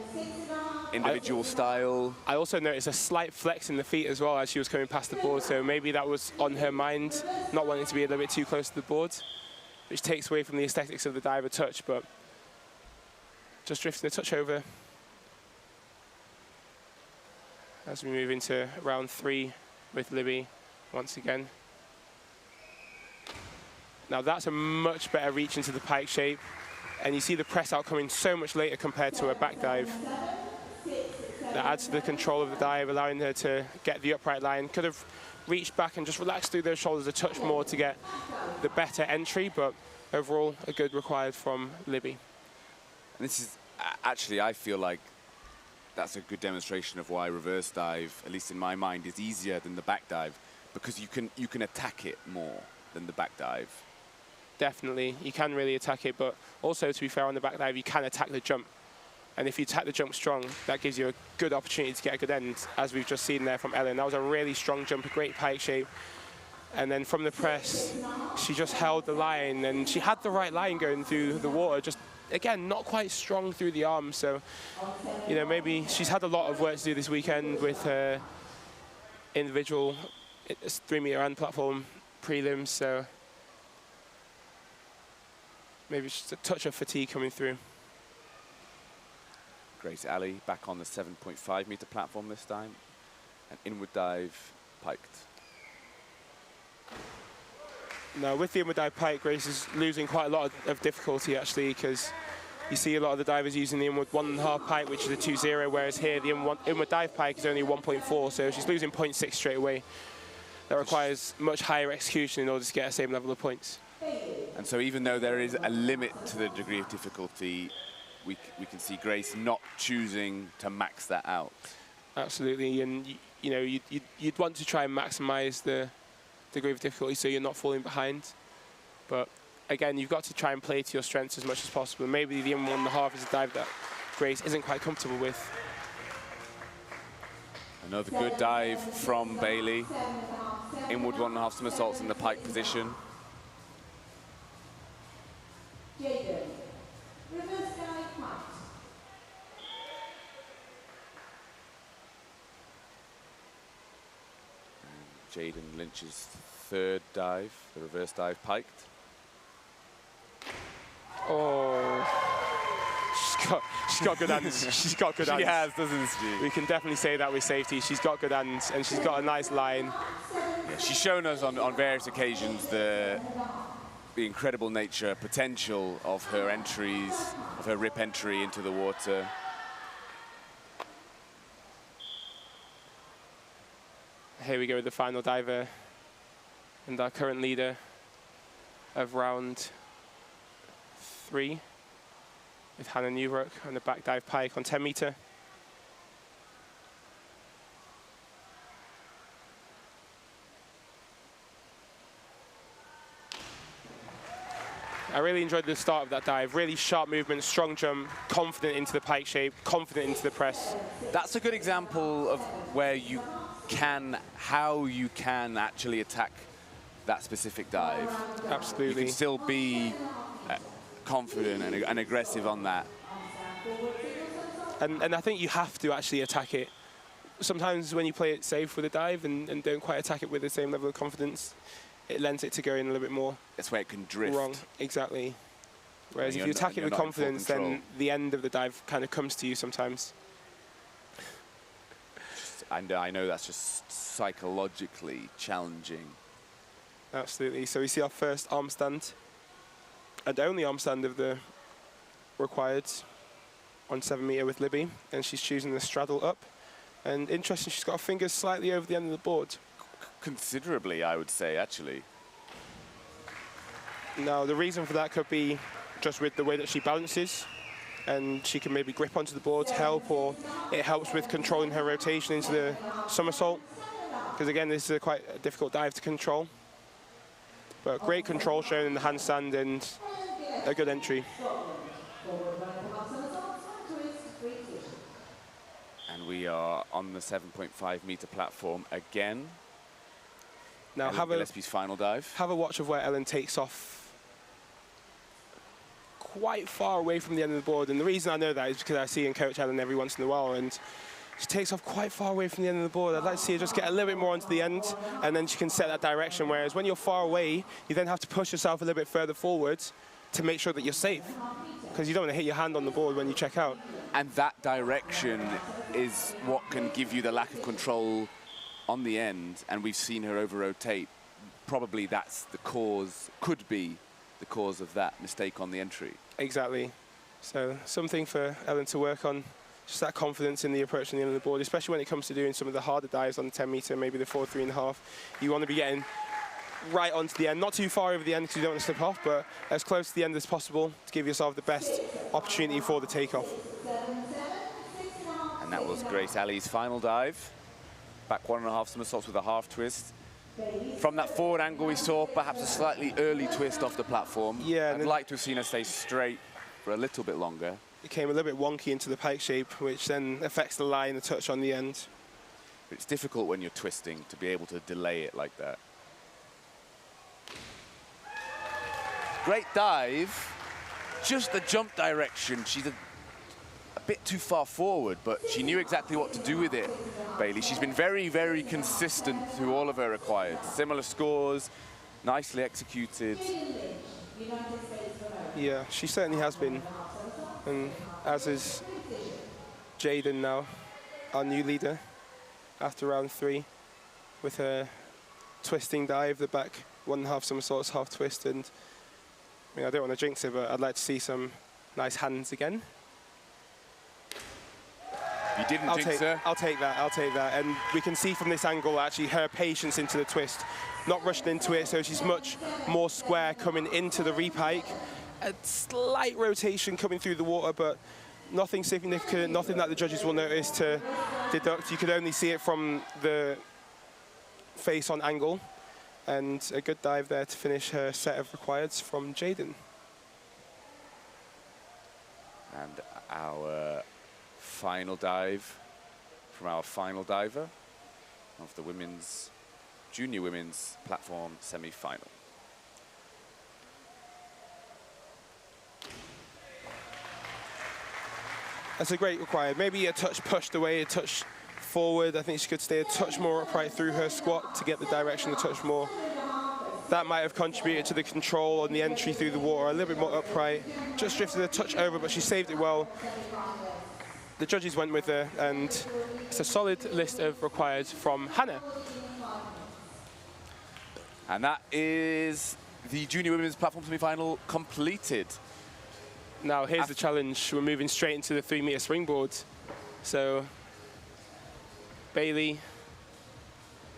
Individual style. I also noticed a slight flex in the feet as well as she was coming past the board, so maybe that was on her mind, not wanting to be a little bit too close to the board, which takes away from the aesthetics of the dive a touch, but just drifting a touch over as we move into round 3 with Libby once again. Now that's a much better reach into the pike shape, and you see the press out coming so much later compared to a back dive. That adds to the control of the dive, allowing her to get the upright line. Could have reached back and just relaxed through those shoulders a touch more to get the better entry, but overall a good required from Libby. And this is actually, I feel like that's a good demonstration of why reverse dive, at least in my mind, is easier than the back dive, because you can attack it more than the back dive. Definitely, you can really attack it, but also, to be fair, on the back dive, you can attack the jump. And if you attack the jump strong, that gives you a good opportunity to get a good end, as we've just seen there from Ellen. That was a really strong jump, a great pike shape. And then from the press, she just held the line, and she had the right line going through the water, just, again, not quite strong through the arms. So, you know, maybe she's had a lot of work to do this weekend with her individual 3-meter and platform prelims, so maybe just a touch of fatigue coming through. Grace Alley back on the 7.5-meter platform this time. An inward dive, piked. Now, with the inward dive pike, Grace is losing quite a lot of difficulty, actually, because you see a lot of the divers using the inward 1.5 pike, which is a 2.0, whereas here the inward dive pike is only 1.4, so she's losing 0.6 straight away. That requires much higher execution in order to get the same level of points. And so even though there is a limit to the degree of difficulty, we can see Grace not choosing to max that out. Absolutely, and you know, you'd want to try and maximize the degree of difficulty so you're not falling behind. But again, you've got to try and play to your strengths as much as possible. Maybe the inward 1.5 is a dive that Grace isn't quite comfortable with. Another good dive from Bailey. Inward 1.5 somersaults in the pike position. Jaden Lynch's 3rd dive, the reverse dive piked. Oh, she's got good hands. She's got good hands. She has, doesn't she? We can definitely say that with safety. She's got good hands, and she's got a nice line. Yeah, she's shown us on various occasions the the incredible nature, potential of her entries, of her rip entry into the water. Here we go with the final diver and our current leader of round 3 with Hannah Newbrook on the back dive pike on 10 meter. I really enjoyed the start of that dive. Really sharp movement, strong jump, confident into the pike shape, confident into the press. That's a good example of where you can, how you can actually attack that specific dive. Absolutely. You can still be confident and aggressive on that. And I think you have to actually attack it. Sometimes when you play it safe with a dive and don't quite attack it with the same level of confidence, it lends it to going a little bit more. That's where it can drift. Wrong, exactly. Whereas if you attack it with confidence, then the end of the dive kind of comes to you sometimes. And I know that's just psychologically challenging. Absolutely. So we see our first arm stand, and only arm stand of the required on 7 meter with Libby, and she's choosing the straddle up. And interesting, she's got her fingers slightly over the end of the board. Considerably, I would say, actually. Now, the reason for that could be just with the way that she balances, and she can maybe grip onto the board to help, or it helps with controlling her rotation into the somersault. Because again, this is quite a difficult dive to control. But great control shown in the handstand and a good entry. And we are on the 7.5 meter platform again. Now Ellen Gillespie's final dive. Have a watch of where Ellen takes off quite far away from the end of the board. And the reason I know that is because I see and coach Ellen every once in a while, and she takes off quite far away from the end of the board. I'd like to see her just get a little bit more onto the end, and then she can set that direction. Whereas when you're far away, you then have to push yourself a little bit further forward to make sure that you're safe, because you don't want to hit your hand on the board when you check out. And that direction is what can give you the lack of control on the end, and we've seen her over-rotate. Probably that's the cause, could be the cause of that mistake on the entry. Exactly. So something for Ellen to work on. Just that confidence in the approach on the end of the board, especially when it comes to doing some of the harder dives on the 10 meter, maybe the 4, 3.5. You want to be getting right onto the end, not too far over the end because you don't want to slip off, but as close to the end as possible to give yourself the best opportunity for the takeoff. And that was Grace Ali's final dive. Back 1.5 somersaults with a half twist. From that forward angle, we saw perhaps a slightly early twist off the platform. Yeah, I'd like to have seen her stay straight for a little bit longer. It came a little bit wonky into the pike shape, which then affects the lie and the touch on the end. It's difficult when you're twisting to be able to delay it like that. Great dive. Just the jump direction. She's a bit too far forward, but she knew exactly what to do with it, Bailey. She's been very, very consistent through all of her required. Similar scores, nicely executed. Yeah, she certainly has been. And as is Jaden now, our new leader, after round 3, with her twisting dive, the back 1.5 somersaults, half twist, and I mean, I don't want to jinx it, but I'd like to see some nice hands again. You didn't jinx her. I'll take that. And we can see from this angle, actually, her patience into the twist, not rushing into it, so she's much more square coming into the repike. A slight rotation coming through the water, but nothing significant, nothing that the judges will notice to deduct. You could only see it from the face-on angle. And a good dive there to finish her set of requireds from Jaden. And our final dive from our final diver of the junior women's platform semi-final. That's a great required. Maybe a touch pushed away, a touch forward. I think she could stay a touch more upright through her squat to get the direction a touch more. That might have contributed to the control on the entry through the water, a little bit more upright. Just drifted a touch over, but she saved it well. The judges went with her, and it's a solid list of required from Hannah. And that is the junior women's platform semi-final completed. Now here's the challenge. We're moving straight into the 3-meter springboard. So Bailey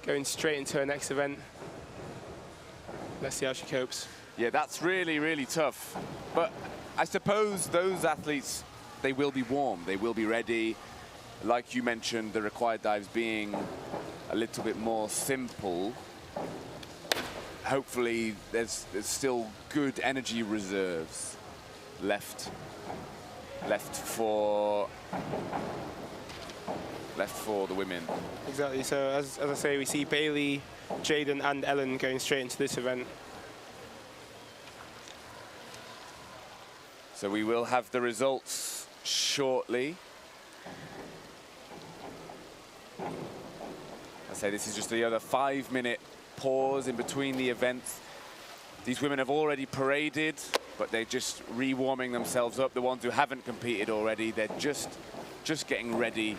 going straight into her next event. Let's see how she copes. Yeah, that's really, really tough. But I suppose those athletes, they will be warm, they will be ready. Like you mentioned, the required dives being a little bit more simple. Hopefully, there's still good energy reserves left for the women. Exactly. So as I say, we see Bailey, Jaden, and Ellen going straight into this event. So we will have the results shortly. I say this is just the other 5-minute pause in between the events. These women have already paraded, but they're just re-warming themselves up. The ones who haven't competed already, they're just getting ready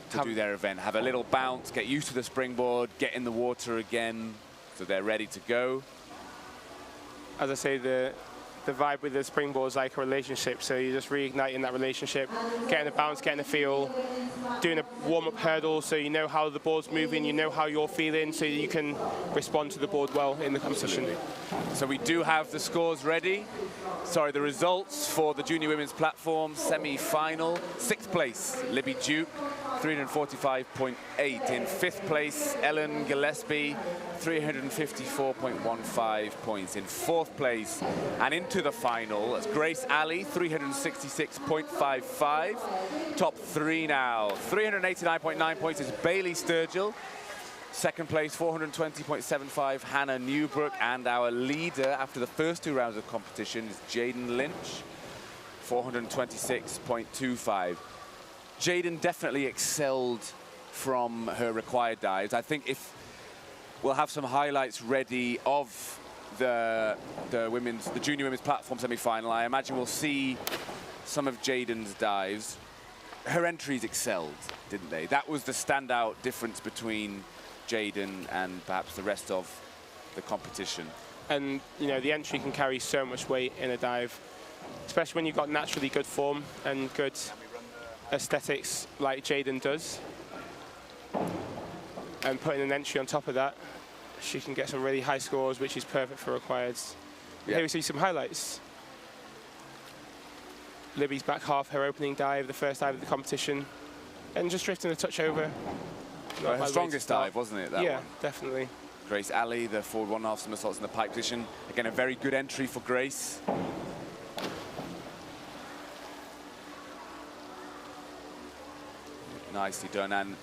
to do their event. Have a little bounce, get used to the springboard, get in the water again, so they're ready to go. As I say, the vibe with the springboard is like a relationship, so you're just reigniting that relationship, getting a bounce, getting a feel, doing a warm-up hurdle so you know how the board's moving, you know how you're feeling, so you can respond to the board well in the competition. Absolutely. So we do have the scores ready. Sorry, the results for the junior women's platform semi-final. 6th place, Libby Duke, 345.8. In 5th place, Ellen Gillespie, 354.15 points. In 4th place and into the final, that's Grace Alley, 366.55. Top 3 now. 389.9 points is Bailey Sturgill. 2nd place, 420.75, Hannah Newbrook. And our leader after the first 2 rounds of competition is Jaden Lynch, 426.25. Jaden definitely excelled from her required dives. I think if we'll have some highlights ready of the junior women's platform semi-final, I imagine we'll see some of Jaden's dives. Her entries excelled, didn't they? That was the standout difference between Jaden and perhaps the rest of the competition. And you know, the entry can carry so much weight in a dive, especially when you've got naturally good form and good aesthetics like Jaden does. And putting an entry on top of that, she can get some really high scores, which is perfect for requireds. Yeah. Here we see some highlights. Libby's back half, her opening dive, the first dive of the competition, and just drifting a touch over. Her strongest dive, wasn't it, that yeah, one? Definitely. Grace Alley, the forward 1.5 somersaults in the pike position. Again, a very good entry for Grace. Nicely done. And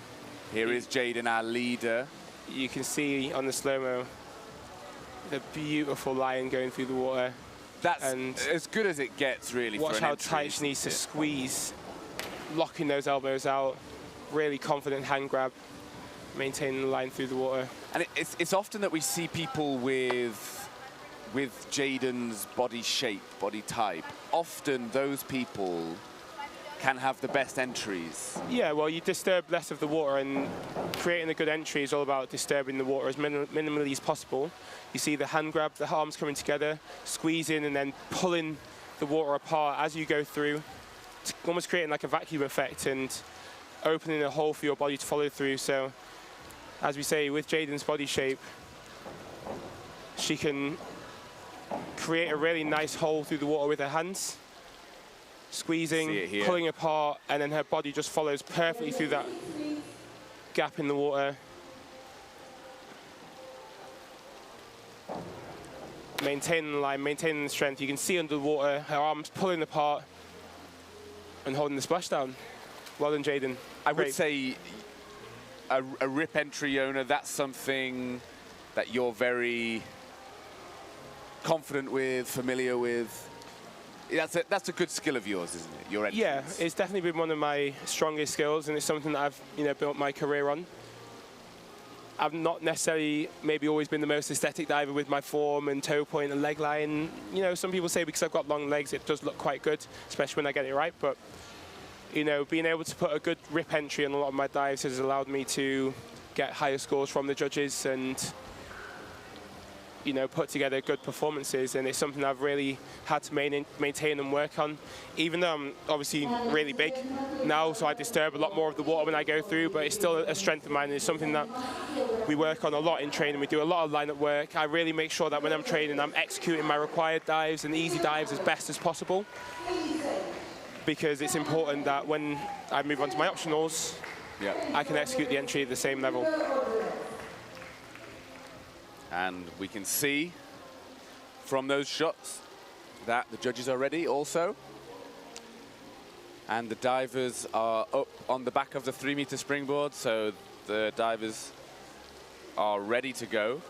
here is Jaden, our leader. You can see on the slow-mo the beautiful line going through the water. That's as good as it gets, really. Watch how tight she needs to squeeze, locking those elbows out, really confident hand grab, maintaining the line through the water. And it's often that we see people with Jaden's body shape, body type. Often those people can have the best entries. Yeah, well, you disturb less of the water, and creating a good entry is all about disturbing the water as minimally as possible. You see the hand grab, the arms coming together, squeezing and then pulling the water apart as you go through, almost creating like a vacuum effect and opening a hole for your body to follow through. So, as we say, with Jaden's body shape, she can create a really nice hole through the water with her hands, squeezing, pulling apart, and then her body just follows perfectly through that gap in the water. Maintaining the line, maintaining the strength. You can see under the water, her arms pulling apart and holding the splashdown. Well done, Jaden. I would say a rip entry owner, that's something that you're very confident with, familiar with. That's a good skill of yours, isn't it? Your entries. Yeah, it's definitely been one of my strongest skills, and it's something that I've built my career on. I've not necessarily maybe always been the most aesthetic diver with my form and toe point and leg line. You know, some people say because I've got long legs, it does look quite good, especially when I get it right. But, you know, being able to put a good rip entry on a lot of my dives has allowed me to get higher scores from the judges, and you know, put together good performances, and it's something I've really had to maintain and work on. Even though I'm obviously really big now, so I disturb a lot more of the water when I go through, but it's still a strength of mine, and it's something that we work on a lot in training. We do a lot of line-up work. I really make sure that when I'm training, I'm executing my required dives and easy dives as best as possible, because it's important that when I move on to my optionals, I can execute the entry at the same level. And we can see from those shots that the judges are ready also. And the divers are up on the back of the 3-meter springboard, so the divers are ready to go.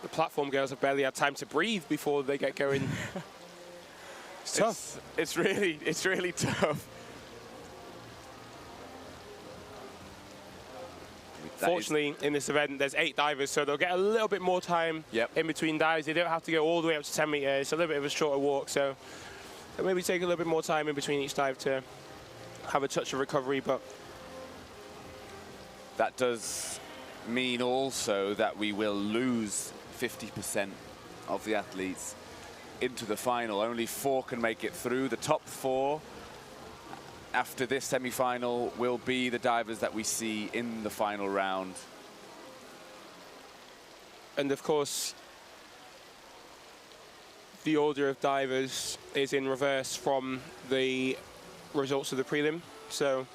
The platform girls have barely had time to breathe before they get going. It's tough. It's really tough. Fortunately, in this event, there's 8 divers, so they'll get a little bit more time in between dives. They don't have to go all the way up to 10 meters. It's a little bit of a shorter walk, so they'll maybe take a little bit more time in between each dive to have a touch of recovery. But that does mean also that we will lose 50% of the athletes into the final. Only 4 can make it through. The top 4 after this semi-final will be the divers that we see in the final round. And of course, the order of divers is in reverse from the results of the prelim. So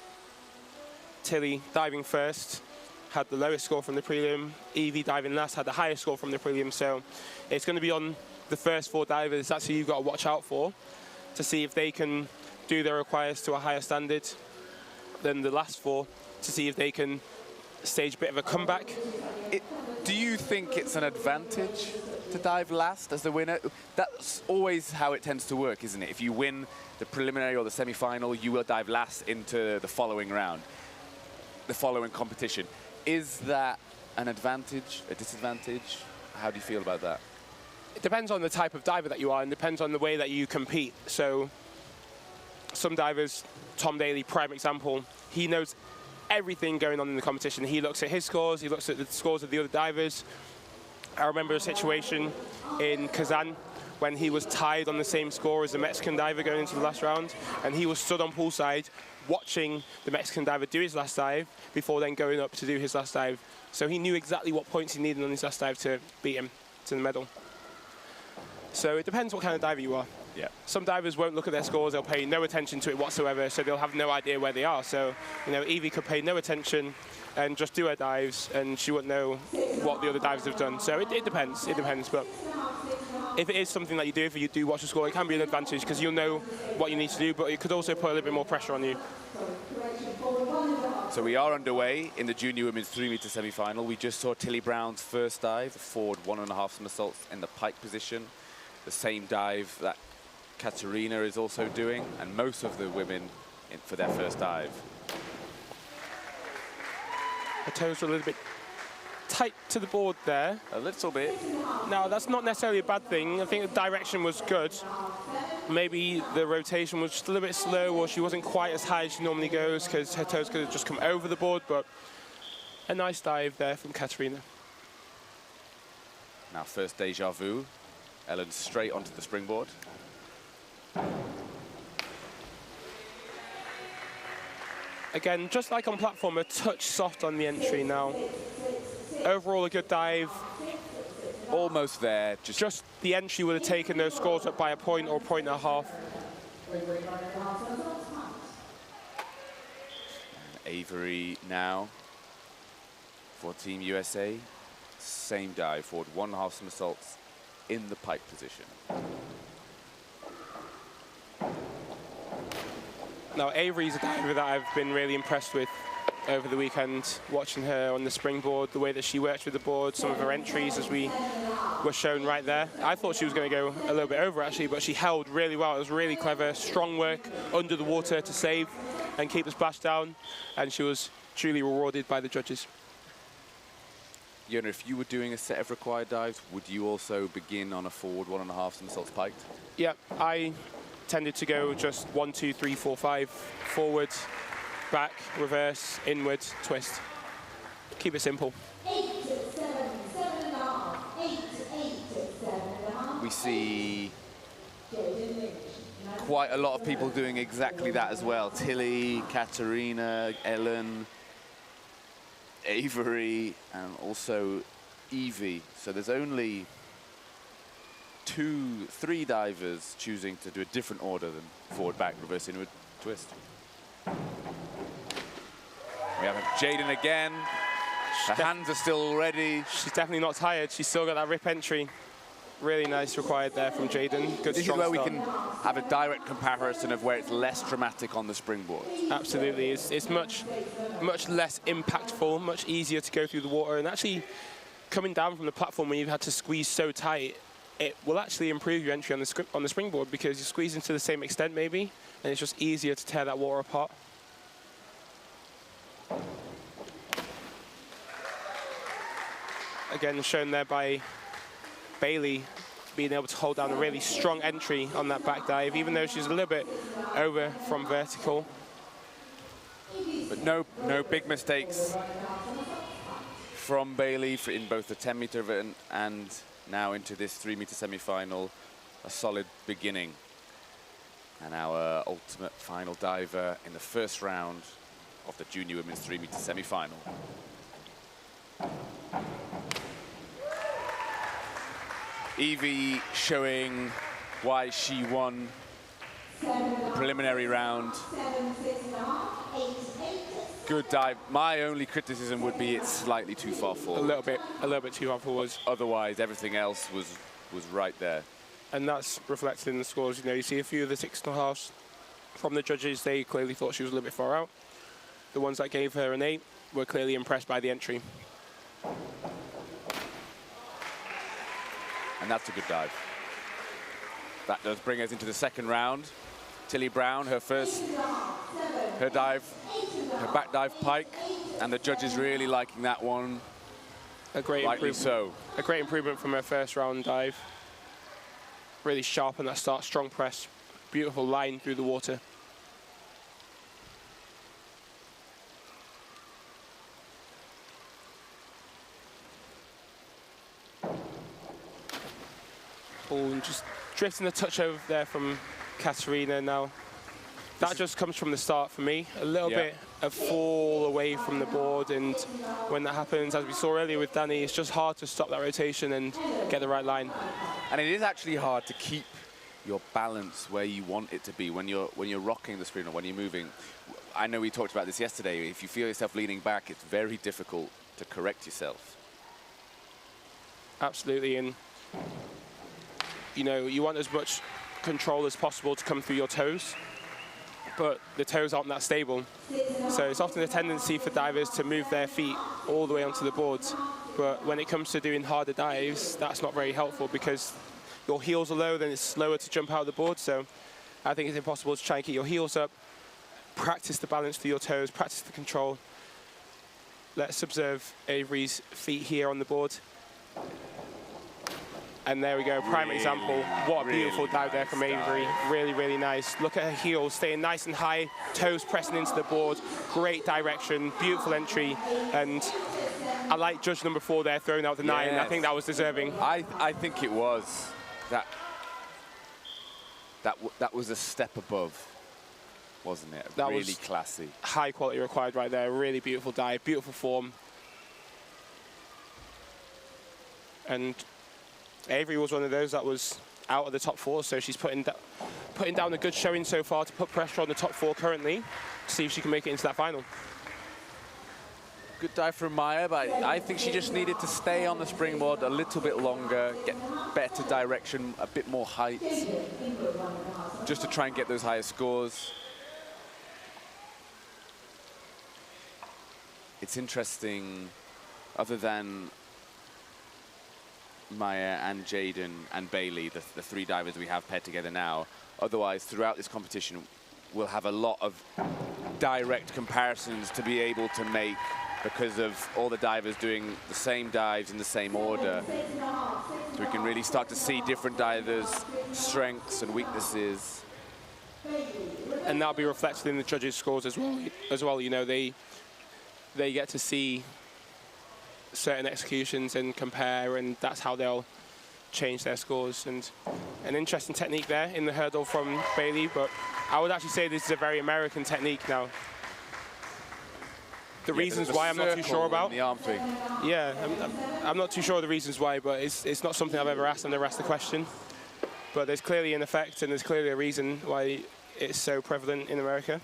Tilly diving first had the lowest score from the prelim. Evie diving last had the highest score from the prelim. So it's going to be on the first 4 divers. That's who you've got to watch out for, to see if they can do their requires to a higher standard than the last 4, to see if they can stage a bit of a comeback. Do you think it's an advantage to dive last as the winner? That's always how it tends to work, isn't it? If you win the preliminary or the semi-final, you will dive last into the following round, the following competition. Is that an advantage, a disadvantage? How do you feel about that? It depends on the type of diver that you are, and depends on the way that you compete. So some divers, Tom Daly, prime example, he knows everything going on in the competition. He looks at his scores, he looks at the scores of the other divers. I remember a situation in Kazan when he was tied on the same score as the Mexican diver going into the last round, and he was stood on poolside watching the Mexican diver do his last dive before then going up to do his last dive. So he knew exactly what points he needed on his last dive to beat him to the medal. So it depends what kind of diver you are. Yeah. Some divers won't look at their scores, they'll pay no attention to it whatsoever, so they'll have no idea where they are. So, you know, Evie could pay no attention and just do her dives, and she wouldn't know what the other divers have done. So it depends, but if it is something that you do, if you do watch the score, it can be an advantage because you'll know what you need to do, but it could also put a little bit more pressure on you. So we are underway in the junior women's 3-meter semi-final. We just saw Tilly Brown's first dive, forward 1.5 somersaults in the pike position. The same dive that Katerina is also doing, and most of the women for their first dive. Her toes are a little bit tight to the board there. A little bit. Now, that's not necessarily a bad thing. I think the direction was good. Maybe the rotation was just a little bit slow, or she wasn't quite as high as she normally goes because her toes could have just come over the board, but a nice dive there from Katerina. Now, first deja vu. Ellen straight onto the springboard. Again, just like on platform, a touch soft on the entry now. Overall, a good dive. Almost there. Just the entry would have taken those scores up by a point or a point and a half. Avery now for Team USA. Same dive, forward 1.5 somersaults in the pike position. Now, Avery's a diver that I've been really impressed with over the weekend, watching her on the springboard, the way that she works with the board, some of her entries as we were shown right there. I thought she was going to go a little bit over actually, but she held really well. It was really clever, strong work under the water to save and keep the splash down, and she was truly rewarded by the judges. Yona, if you were doing a set of required dives, would you also begin on a forward 1.5 somersaults piked? Yeah, I tended to go just 1, 2, 3, 4, 5 forward, back, reverse, inward, twist. Keep it simple. We see quite a lot of people doing exactly that as well. Tilly, Katarina, Ellen, Avery, and also Evie. So there's only 3 divers choosing to do a different order than forward, back, reverse, inward, twist. We have Jaden again. Her hands are still ready. She's definitely not tired. She's still got that rip entry. Really nice required there from Jaden. Good, this is where we can have a direct comparison of where it's less dramatic on the springboard. Absolutely. It's much less impactful, much easier to go through the water. And actually, coming down from the platform when you've had to squeeze so tight, it will actually improve your entry on the springboard because you squeeze into the same extent maybe, and it's just easier to tear that water apart. Again, shown there by Bailey being able to hold down a really strong entry on that back dive, even though she's a little bit over from vertical. But no big mistakes from Bailey in both the 10-meter event and now into this 3-meter semi-final. A solid beginning. And our ultimate final diver in the first round of the junior women's 3-meter semi-final. Evie showing why she won the preliminary round. Good dive. My only criticism would be it's slightly too far forward. A little bit too far forward. Otherwise, everything else was right there. And that's reflected in the scores. You know, you see a few of the 6.5s from the judges. They clearly thought she was a little bit far out. The ones that gave her an 8 were clearly impressed by the entry. And that's a good dive. That does bring us into the second round. Tilly Brown, her back dive pike, and the judges really liking that one. A great rightly so. A great improvement from her first round dive. Really sharp on that start, strong press, beautiful line through the water. Oh, and just drifting a touch over there from Katarina now. That just comes from the start for me. A little bit of fall away from the board, and when that happens, as we saw earlier with Danny, it's just hard to stop that rotation and get the right line. And it is actually hard to keep your balance where you want it to be when you're rocking the screen or when you're moving. I know we talked about this yesterday. If you feel yourself leaning back, it's very difficult to correct yourself. Absolutely, and you know, you want as much control as possible to come through your toes, but the toes aren't that stable. So it's often a tendency for divers to move their feet all the way onto the boards. But when it comes to doing harder dives, that's not very helpful because your heels are low, then it's slower to jump out of the board. So I think it's impossible to try and keep your heels up, practice the balance through your toes, practice the control. Let's observe Avery's feet here on the board. And there we go, prime example. What a beautiful dive there from Avery. Really, really nice. Look at her heels, staying nice and high, toes pressing into the board. Great direction, beautiful entry. And I like judge number 4 there, throwing out the 9. I think that was deserving. I think it was. That was a step above, wasn't it? That really classy. High quality required right there. Really beautiful dive, beautiful form. And Avery was one of those that was out of the top 4, so she's putting down a good showing so far to put pressure on the top 4 currently, to see if she can make it into that final. Good dive from Maya, but I think she just needed to stay on the springboard a little bit longer, get better direction, a bit more height, just to try and get those higher scores. It's interesting, other than Maya and Jaden and Bailey, the 3 divers we have paired together now. Otherwise, throughout this competition, we'll have a lot of direct comparisons to be able to make because of all the divers doing the same dives in the same order. So we can really start to see different divers' strengths and weaknesses. And that'll be reflected in the judges' scores as well. You know, they get to see certain executions and compare, and that's how they'll change their scores. And an interesting technique there in the hurdle from Bailey, but I would actually say this is a very American technique now. The reasons why I'm not too sure about. The arm swing. Yeah, I'm not too sure of the reasons why, but it's not something I've ever asked. I've never asked the question. But there's clearly an effect, and there's clearly a reason why it's so prevalent in America.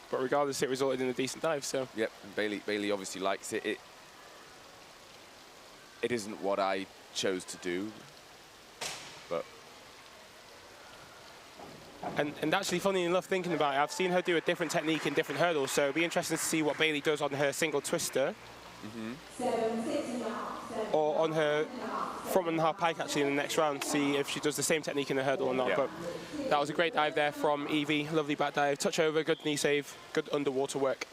But regardless, it resulted in a decent dive. So. Yep, and Bailey obviously likes it. It isn't what I chose to do, but. And actually, funny enough, thinking about it, I've seen her do a different technique in different hurdles, so it'll be interesting to see what Bailey does on her single twister. Or on her front and half pike, actually, in the next round, see if she does the same technique in the hurdle or not. Yeah. But that was a great dive there from Evie. Lovely back dive, touch over, good knee save, good underwater work.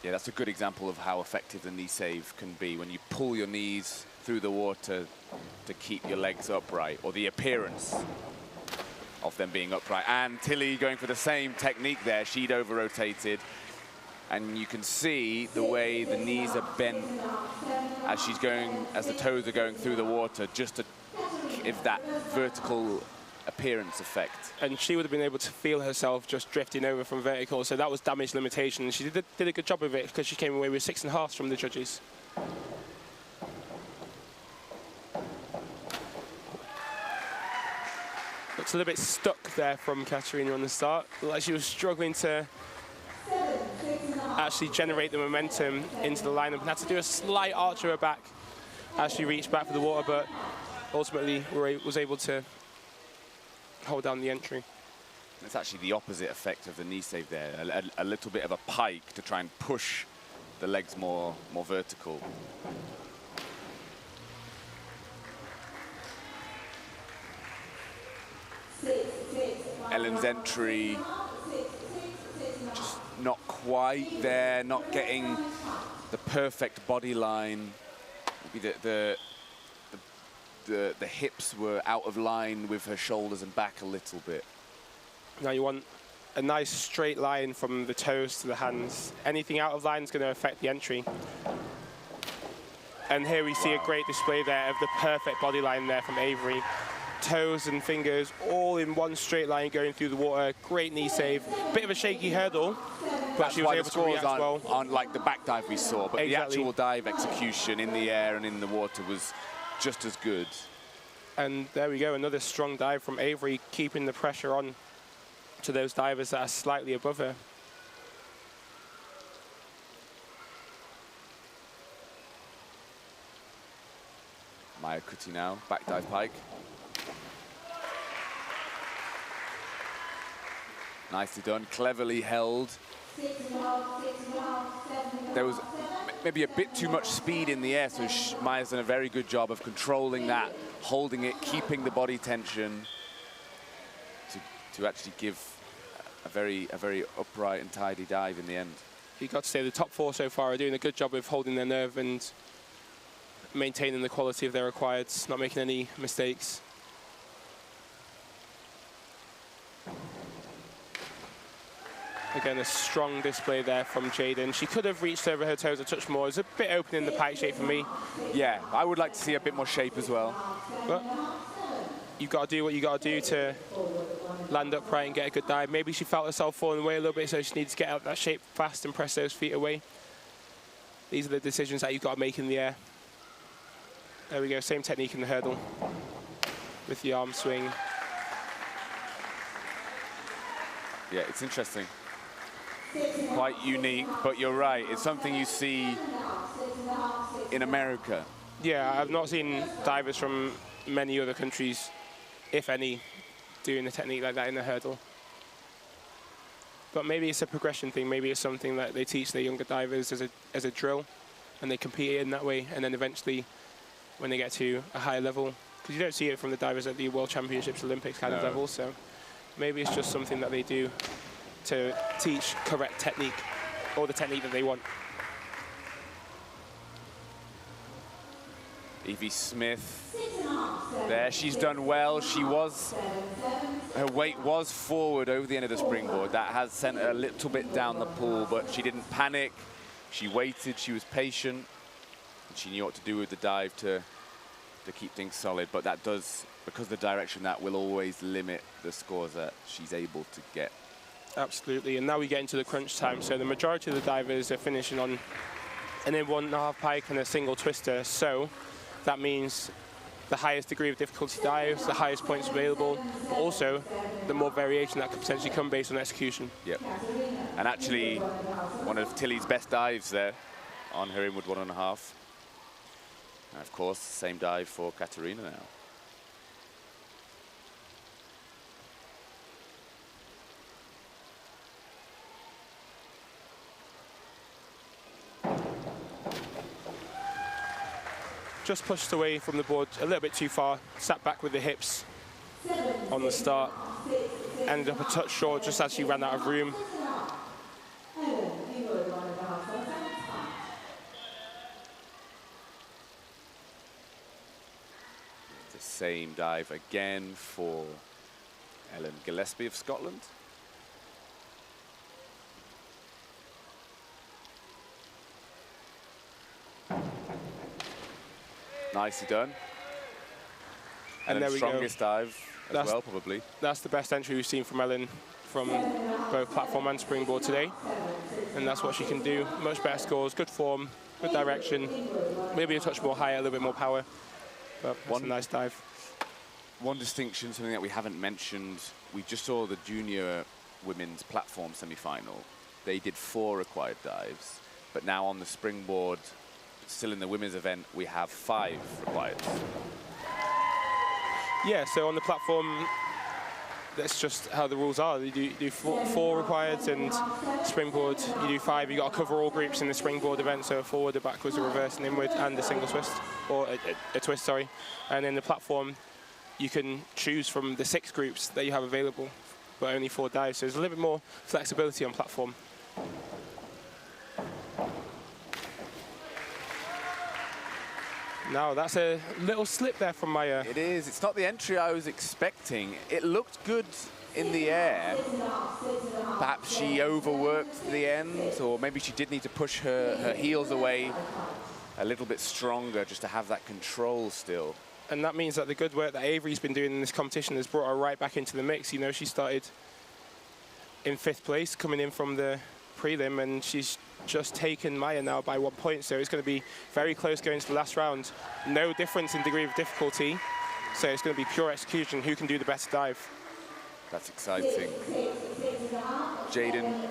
Yeah, that's a good example of how effective the knee save can be when you pull your knees through the water to keep your legs upright, or the appearance of them being upright. And Tilly going for the same technique there. She'd over-rotated. And you can see the way the knees are bent as the toes are going through the water, just to give that vertical appearance effect. And she would have been able to feel herself just drifting over from vertical, so that was damage limitation. She did a good job of it, because she came away with 6.5 from the judges. Looks a little bit stuck there from Katerina on the start. Looked like she was struggling to actually generate the momentum into the lineup, and had to do a slight arch of her back as she reached back for the water, but ultimately was able to hold down the entry. It's actually the opposite effect of the knee save there. A little bit of a pike to try and push the legs more vertical. Ellen's entry just not quite there, not getting the perfect body line. Maybe the hips were out of line with her shoulders and back a little bit. Now you want a nice straight line from the toes to the hands. Anything out of line is going to affect the entry. And here we see a great display there of the perfect body line there from Avery. Toes and fingers all in one straight line going through the water. Great knee save. Bit of a shaky hurdle, but she was able to react well. On like the back dive we saw, but the actual dive execution in the air and in the water was just as good. And there we go, another strong dive from Avery, keeping the pressure on to those divers that are slightly above her. Maya Kuti now, back dive pike. Nicely done, cleverly held. There was maybe a bit too much speed in the air, so Maya's done a very good job of controlling that, holding it, keeping the body tension to actually give a very upright and tidy dive in the end. You got to say the top four so far are doing a good job of holding their nerve and maintaining the quality of their requireds, not making any mistakes. Again, a strong display there from Jaden. She could have reached over her toes a touch more. It was a bit open in the pike shape for me. Yeah, I would like to see a bit more shape as well. But you've got to do what you got to do to land upright and get a good dive. Maybe she felt herself falling away a little bit, so she needs to get out that shape fast and press those feet away. These are the decisions that you've got to make in the air. There we go, same technique in the hurdle with the arm swing. Yeah, it's interesting. Quite unique, but you're right. It's something you see in America. Yeah, I've not seen divers from many other countries, if any, doing a technique like that in the hurdle. But maybe it's a progression thing. Maybe it's something that they teach their younger divers as a drill, and they compete in that way, and then eventually, when they get to a higher level, because you don't see it from the divers at the World Championships, Olympics kind of level, so maybe it's just something that they do to teach correct technique, or the technique that they want. Evie Smith There, she's done well. Her weight was forward over the end of the springboard. That has sent her a little bit down the pool, but she didn't panic. She waited, she was patient. And she knew what to do with the dive to keep things solid. But that does, because of the direction, that will always limit the scores that she's able to get. Absolutely, and now we get into the crunch time. So the majority of the divers are finishing on an in-1.5 pike and a single twister. So that means the highest degree of difficulty dives, the highest points available, but also the more variation that could potentially come based on execution. Yep. And actually, one of Tilly's best dives there on her inward 1.5. And of course, same dive for Katarina now. Just pushed away from the board a little bit too far, sat back with the hips on the start, ended up a touch short just as she ran out of room. The same dive again for Ellen Gillespie of Scotland. Nicely done. And then strongest dive as well, probably. That's the best entry we've seen from Ellen from both platform and springboard today. And that's what she can do. Much better scores, good form, good direction. Maybe a touch more higher, a little bit more power. But that's a nice dive. One distinction, something that we haven't mentioned, we just saw the junior women's platform semi-final. They did 4 required dives, but now on the springboard, still in the women's event, we have 5 required. Yeah, so on the platform, that's just how the rules are. You do 4 required, and springboard, you do 5. You got to cover all groups in the springboard event, so a forward, a backwards, a reverse, an inward, and a single twist, or a twist, sorry. And in the platform, you can choose from the 6 groups that you have available, but only 4 dives. So there's a little bit more flexibility on platform. Now, that's a little slip there from Maya. It is. It's not the entry I was expecting. It looked good in the air. Perhaps she overworked the end, or maybe she did need to push her heels away a little bit stronger just to have that control still. And that means that the good work that Avery's been doing in this competition has brought her right back into the mix. You know, she started in 5th place, coming in from the prelim, and she's just taken Maya now by 1 point, so it's going to be very close going to the last round. No difference in degree of difficulty, so it's going to be pure execution, who can do the better dive. That's exciting. Jaden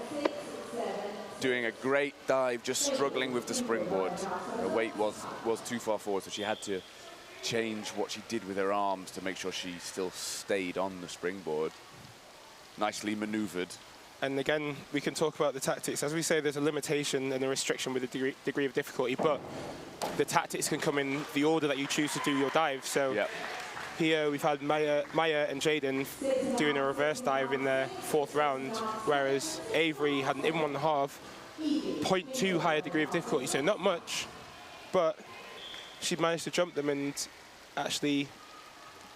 doing a great dive, just struggling with the springboard. Her weight was too far forward, so she had to change what she did with her arms to make sure she still stayed on the springboard. Nicely maneuvered. And again, we can talk about the tactics. As we say, there's a limitation and a restriction with the degree of difficulty, but the tactics can come in the order that you choose to do your dive. So here we've had Maya and Jaden doing a reverse dive in their 4th round, whereas Avery had an in 1.5, 0.2 higher degree of difficulty. So not much, but she managed to jump them and actually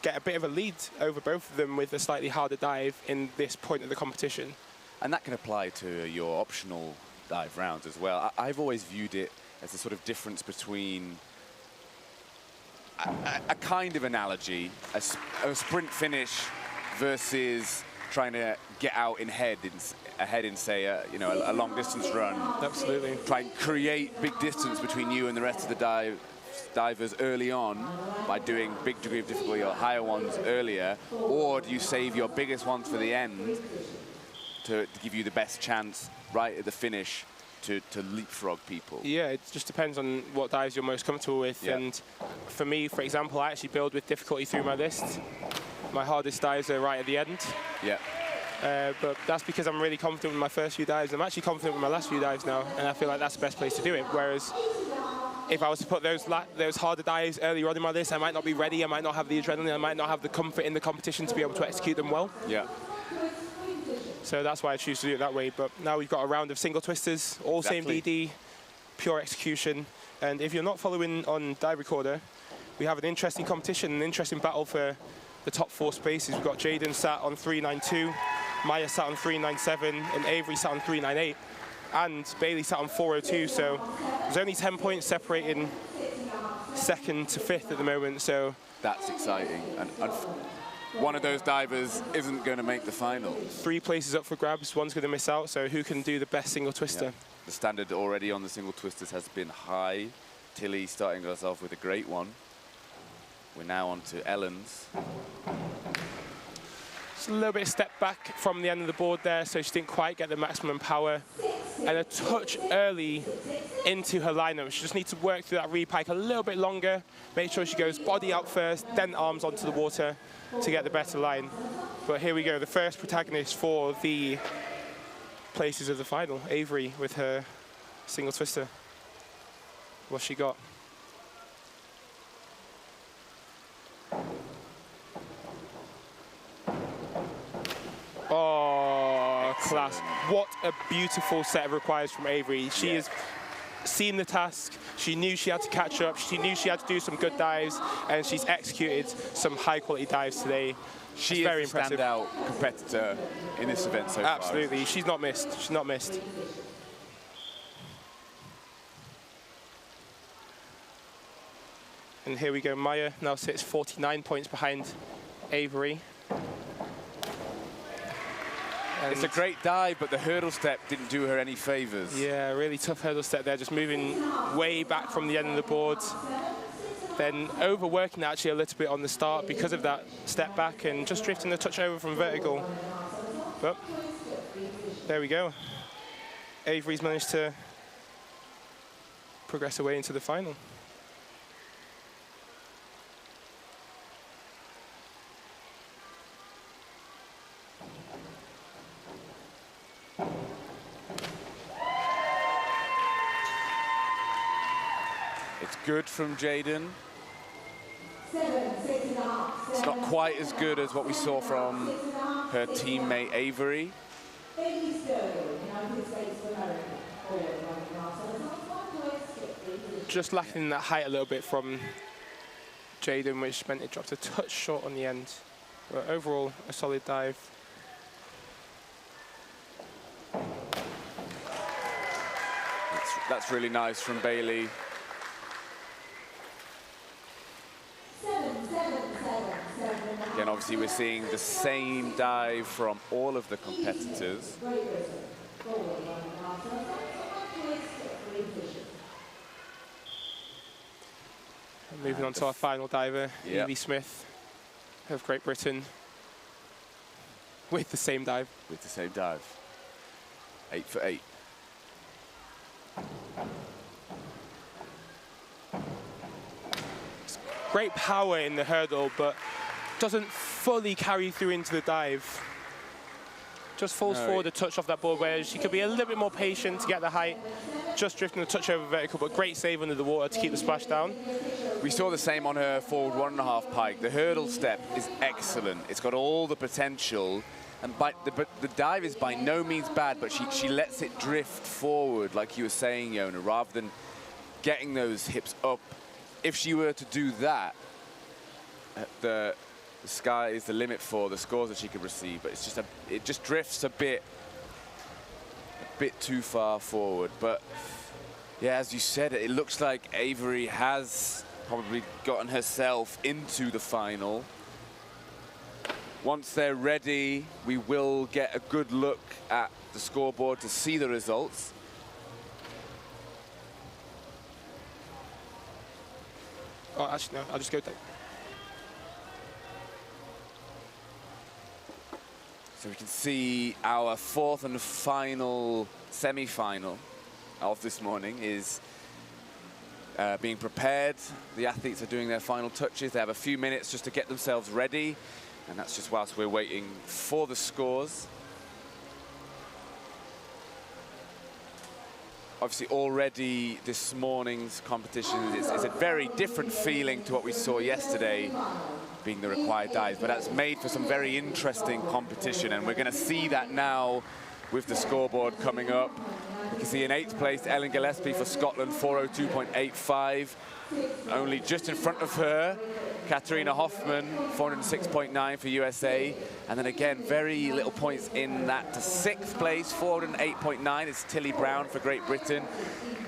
get a bit of a lead over both of them with a slightly harder dive in this point of the competition. And that can apply to your optional dive rounds as well. I've always viewed it as a sort of difference between a kind of analogy, a sprint finish versus trying to get out ahead in say a long distance run. Absolutely. Try and create big distance between you and the rest of the divers early on by doing big degree of difficulty or higher ones earlier, or do you save your biggest ones for the end to give you the best chance right at the finish to leapfrog people? Yeah, it just depends on what dives you're most comfortable with. Yeah. And for me, for example, I actually build with difficulty through my list. My hardest dives are right at the end. Yeah. But that's because I'm really confident with my first few dives. I'm actually confident with my last few dives now, and I feel like that's the best place to do it. Whereas if I was to put those harder dives earlier on in my list, I might not be ready, I might not have the adrenaline, I might not have the comfort in the competition to be able to execute them well. Yeah. So that's why I choose to do it that way. But now we've got a round of single twisters, all same DD, pure execution. And if you're not following on Dive Recorder, we have an interesting competition, an interesting battle for the top 4 spaces. We've got Jaden sat on 392, Maya sat on 397, and Avery sat on 398, and Bailey sat on 402. So there's only 10 points separating 2nd to 5th at the moment. So that's exciting. And one of those divers isn't going to make the final. 3 places up for grabs, one's going to miss out. So who can do the best single twister? Yeah. The standard already on the single twisters has been high. Tilly starting us off with a great one. We're now on to Ellen's. Just a little bit of step back from the end of the board there, so she didn't quite get the maximum power. And a touch early into her lineup. She just needs to work through that repike a little bit longer, make sure she goes body out first, then arms onto the water to get the better line. But here we go, the first protagonist for the places of the final, Avery with her single twister. What's she got? Oh, class. What a beautiful set of requires from Avery. She has seen the task, she knew she had to catch up, she knew she had to do some good dives, and she's executed some high quality dives today. She is very impressive. Standout competitor in this event so far. Absolutely, she's not missed, she's not missed. And here we go, Maya now sits 49 points behind Avery. And it's a great dive, but the hurdle step didn't do her any favors. Yeah, really tough hurdle step there, just moving way back from the end of the board. Then overworking actually a little bit on the start because of that step back and just drifting the touch over from vertical. But there we go. Avery's managed to progress away into the final. It's good from Jaden. It's not quite as good as what we saw from her teammate Avery. Just lacking that height a little bit from Jaden, which meant it dropped a touch short on the end. But overall, a solid dive. That's really nice from Bailey. Again, obviously we're seeing the same dive from all of the competitors. And moving on to our final diver, Evie Smith of Great Britain, with the same dive. With the same dive. 8 for 8. Great power in the hurdle, but doesn't fully carry through into the dive. Just falls forward a touch off that board, where she could be a little bit more patient to get the height. Just drifting a touch over vertical, but great save under the water to keep the splash down. We saw the same on her forward 1.5 pike. The hurdle step is excellent. It's got all the potential. And the dive is by no means bad, but she lets it drift forward, like you were saying, Yona, rather than getting those hips up. If she were to do that, the sky is the limit for the scores that she could receive. But it's just it just drifts a bit too far forward. But yeah, as you said, it looks like Avery has probably gotten herself into the final. Once they're ready, we will get a good look at the scoreboard to see the results. Oh, actually, no, I'll just go there. So we can see our 4th and final semi-final of this morning is being prepared. The athletes are doing their final touches. They have a few minutes just to get themselves ready. And that's just whilst we're waiting for the scores. Obviously, already this morning's competition is a very different feeling to what we saw yesterday, being the required dives. But that's made for some very interesting competition. And we're going to see that now with the scoreboard coming up. You can see in 8th place, Ellen Gillespie for Scotland, 402.85. only just in front of her, Katharina Hoffman, 406.9 for USA. And then again, very little points in that to 6th place, 408.9 is Tilly Brown for Great Britain.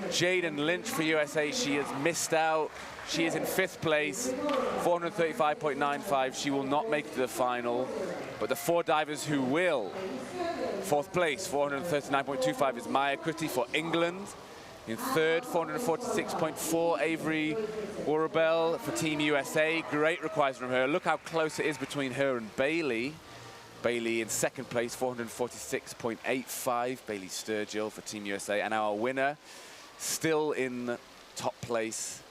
Jaden Lynch for USA, she has missed out. She is in 5th place, 435.95. She will not make it to the final. But the 4 divers who will, 4th place, 439.25 is Maya Kutty for England. In 3rd, 446.4, Avery Warabel for Team USA. Great requires from her. Look how close it is between her and Bailey. Bailey in 2nd place, 446.85. Bailey Sturgill for Team USA. And our winner, still in top place,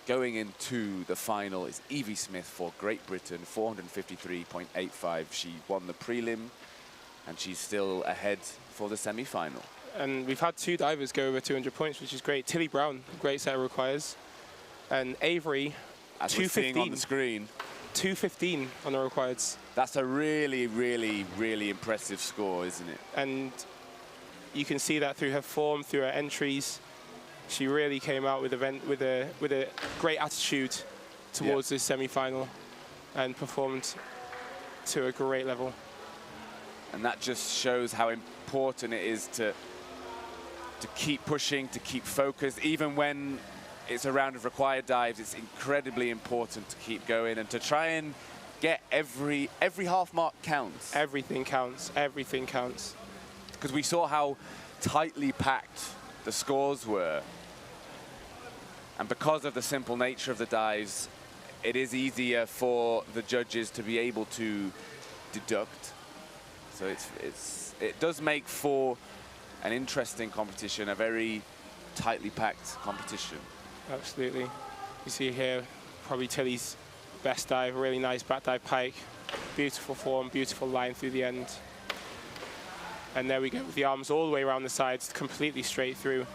going into the final, is Evie Smith for Great Britain, 453.85. She won the prelim, and she's still ahead for the semi-final. And we've had 2 divers go over 200 points, which is great. Tilly Brown, great set of requires. And Avery, as we're seeing on the screen, 215 on the requireds. That's a really, really, really impressive score, isn't it? And you can see that through her form, through her entries. She really came out with a great attitude towards this semi-final and performed to a great level. And that just shows how important it is to keep pushing, to keep focused. Even when it's a round of required dives, it's incredibly important to keep going and to try and get every half mark counts. Everything counts, everything counts. Because we saw how tightly packed the scores were. And because of the simple nature of the dives, it is easier for the judges to be able to deduct. So it does make for an interesting competition, a very tightly packed competition. Absolutely. You see here, probably Tilly's best dive, really nice back dive pike. Beautiful form, beautiful line through the end. And there we go with the arms all the way around the sides, completely straight through.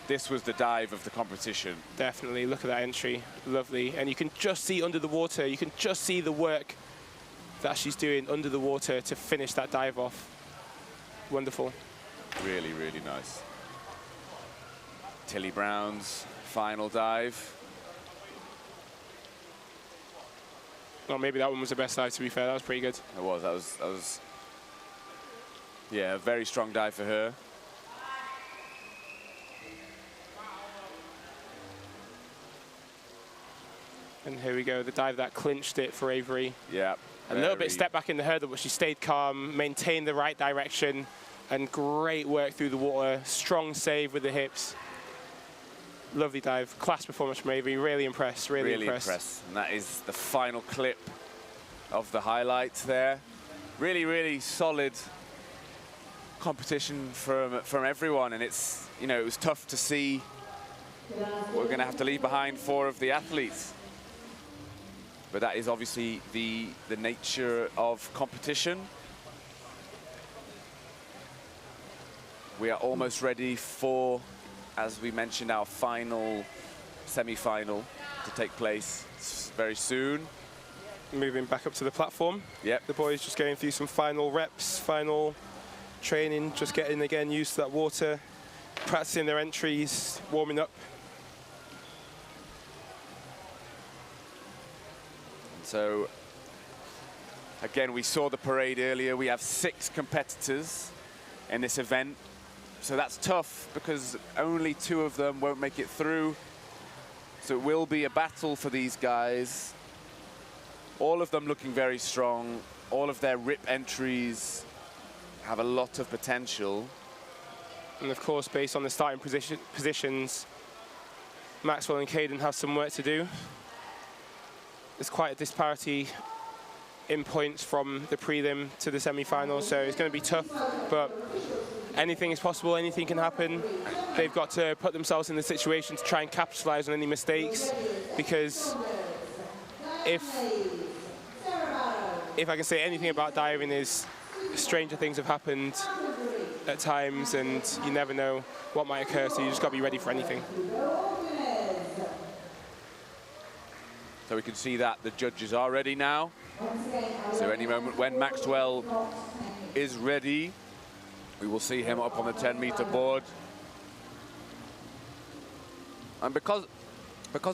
This was the dive of the competition. Definitely, look at that entry, lovely. And you can just see under the water, you can just see the work that she's doing under the water to finish that dive off. Wonderful. Really, really nice. Tilly Brown's final dive. Well, maybe that one was the best dive, to be fair. That was pretty good. It was. That was yeah, a very strong dive for her. And here we go, the dive that clinched it for Avery. Yeah. A little bit step back in the hurdle, but she stayed calm, maintained the right direction, and great work through the water. Strong save with the hips. Lovely dive. Class performance from Avery. Really impressed, really impressed. And that is the final clip of the highlights there. Really, really solid competition from everyone. And it's, you know, it was tough to see. We're going to have to leave behind 4 of the athletes. But that is obviously the nature of competition. We are almost ready for, as we mentioned, our final semi-final to take place very soon. Moving back up to the platform. Yep. The boys just going through some final reps, final training, just getting again used to that water, practicing their entries, warming up. So, again, we saw the parade earlier. We have 6 competitors in this event. So that's tough because only 2 of them won't make it through. So it will be a battle for these guys. All of them looking very strong. All of their rip entries have a lot of potential. And of course, based on the starting positions, Maxwell and Caden have some work to do. There's quite a disparity in points from the prelim to the semi-final, so it's going to be tough, but anything is possible, anything can happen. They've got to put themselves in the situation to try and capitalize on any mistakes, because if I can say anything about diving is stranger things have happened at times, and you never know what might occur, so you just got to be ready for anything. So we can see that the judges are ready now. So any moment when Maxwell is ready, we will see him up on the 10-meter board. And because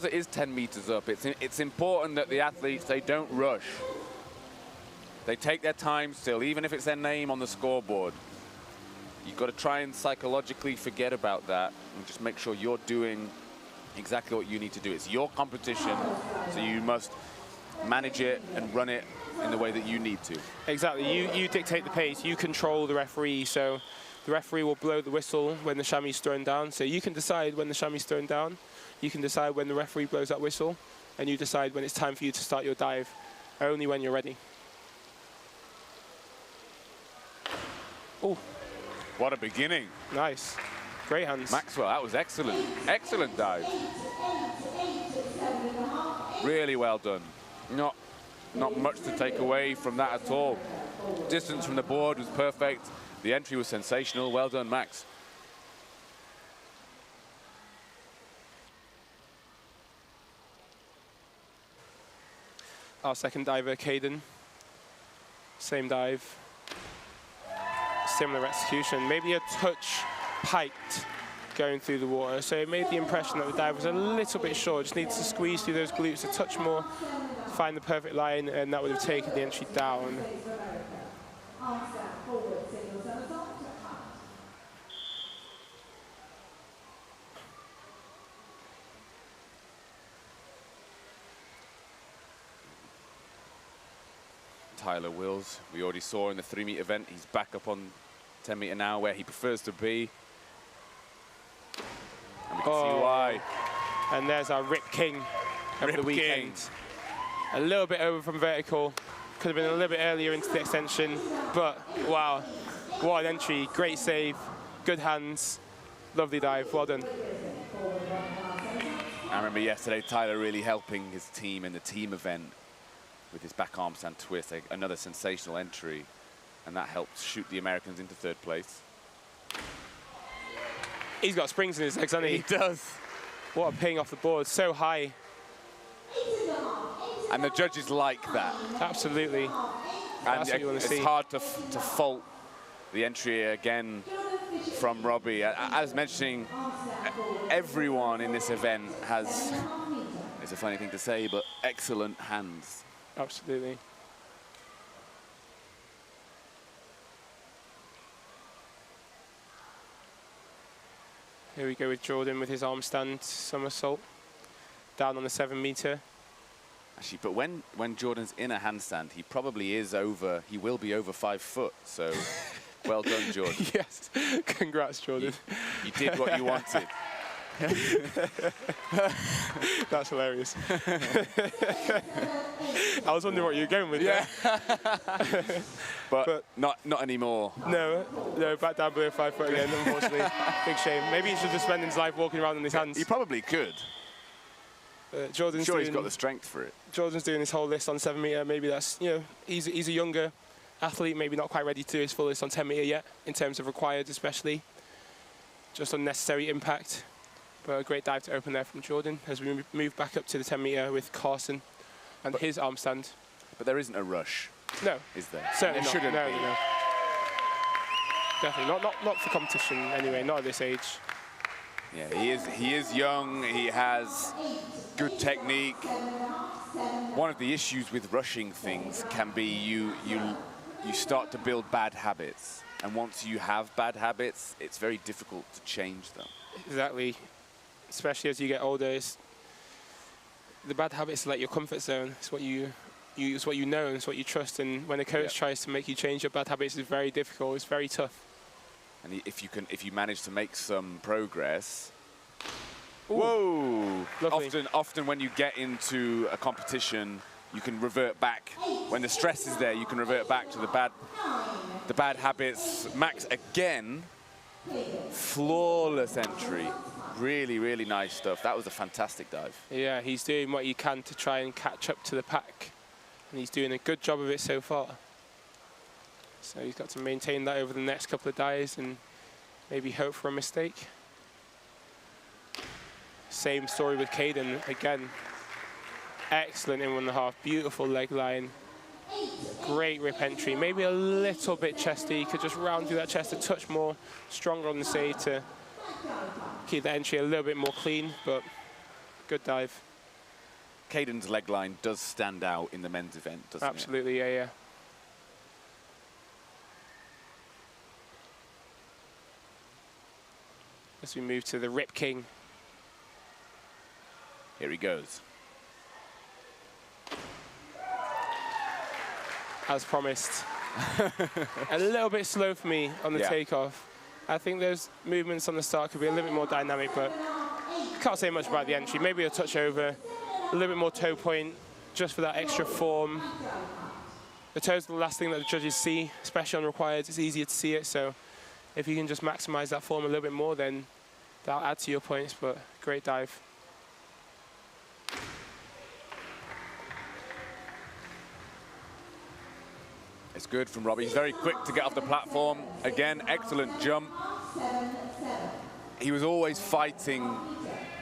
it is 10 meters up, it's important that the athletes, they don't rush. They take their time still, even if it's their name on the scoreboard. You've got to try and psychologically forget about that and just make sure you're doing exactly what you need to do. It's your competition, so you must manage it and run it in the way that you need to. Exactly. You dictate the pace. You control the referee. So the referee will blow the whistle when the chamois is thrown down. So you can decide when the chamois is thrown down. You can decide when the referee blows that whistle. And you decide when it's time for you to start your dive, only when you're ready. Oh. What a beginning. Nice. Great hands. Maxwell, that was excellent. Excellent dive. Really well done. Not much to take away from that at all. Distance from the board was perfect. The entry was sensational. Well done, Max. Our second diver, Caden. Same dive. Similar execution. Maybe a touch piked going through the water. So it made the impression that the dive was a little bit short. Just needs to squeeze through those glutes a touch more, find the perfect line, and that would have taken the entry down. Tyler Wills, we already saw in the 3-meter event, he's back up on 10-meter now, where he prefers to be. And we can see why. And there's our Rip King of the weekend. A little bit over from vertical. Could have been a little bit earlier into the extension, but wow, what an entry. Great save, good hands, lovely dive, well done. I remember yesterday Tyler really helping his team in the team event with his back arm stand twist, another sensational entry, and that helped shoot the Americans into 3rd place. He's got springs in his legs, hasn't he? He does. What a ping off the board, so high. And the judges like that. Absolutely. And it's hard to fault the entry again from Robbie. As mentioning, everyone in this event has, it's a funny thing to say, but excellent hands. Absolutely. Here we go with Jordan with his arm stand somersault down on the 7-meter. Actually, but when Jordan's in a handstand, he probably is over, he will be over 5 foot. So well done, Jordan. Yes, congrats, Jordan. You did what you wanted. That's hilarious. I was wondering what you were going with. Yeah. but not anymore. No, back down below 5 foot again, unfortunately. Big shame. Maybe he should just spend his life walking around on his hands. He probably could. Jordan's I'm sure he's got the strength for it. Jordan's doing his whole list on 7-meter. Maybe that's, he's a younger athlete, maybe not quite ready to do his full list on 10-meter yet, in terms of required especially. Just unnecessary impact. But a great dive to open there from Jordan as we move back up to the 10-meter with Carson and his arm stand. But there isn't a rush. No. Is there? Certainly there not. shouldn't No, be. no. Definitely not for competition anyway, not at this age. Yeah, he is young, he has good technique. One of the issues with rushing things can be you start to build bad habits. And once you have bad habits, it's very difficult to change them. Exactly. Especially as you get older, the bad habits are like your comfort zone. It's what it's what you know and it's what you trust. And when a coach tries to make you change your bad habits, it's very difficult. It's very tough. And if you manage to make some progress, Ooh, whoa! Often when you get into a competition, you can revert back. When the stress is there, you can revert back to the bad habits. Max again, flawless entry. Really, really nice stuff. That was a fantastic dive. Yeah, he's doing what he can to try and catch up to the pack. And he's doing a good job of it so far. So he's got to maintain that over the next couple of dives and maybe hope for a mistake. Same story with Caden again. Excellent in 1.5, beautiful leg line. Great rip entry, maybe a little bit chesty. Could just round through that chest a touch more, stronger on the save to keep the entry a little bit more clean, but good dive. Caden's leg line does stand out in the men's event, doesn't it? Absolutely, yeah. As we move to the Rip King. Here he goes. As promised. A little bit slow for me on the takeoff. I think those movements on the start could be a little bit more dynamic, but can't say much about the entry. Maybe a touch over, a little bit more toe point, just for that extra form. The toes are the last thing that the judges see, especially on required. It's easier to see it, so if you can just maximize that form a little bit more, then that'll add to your points, but great dive. It's good from Robbie. He's very quick to get off the platform. Again, excellent jump. He was always fighting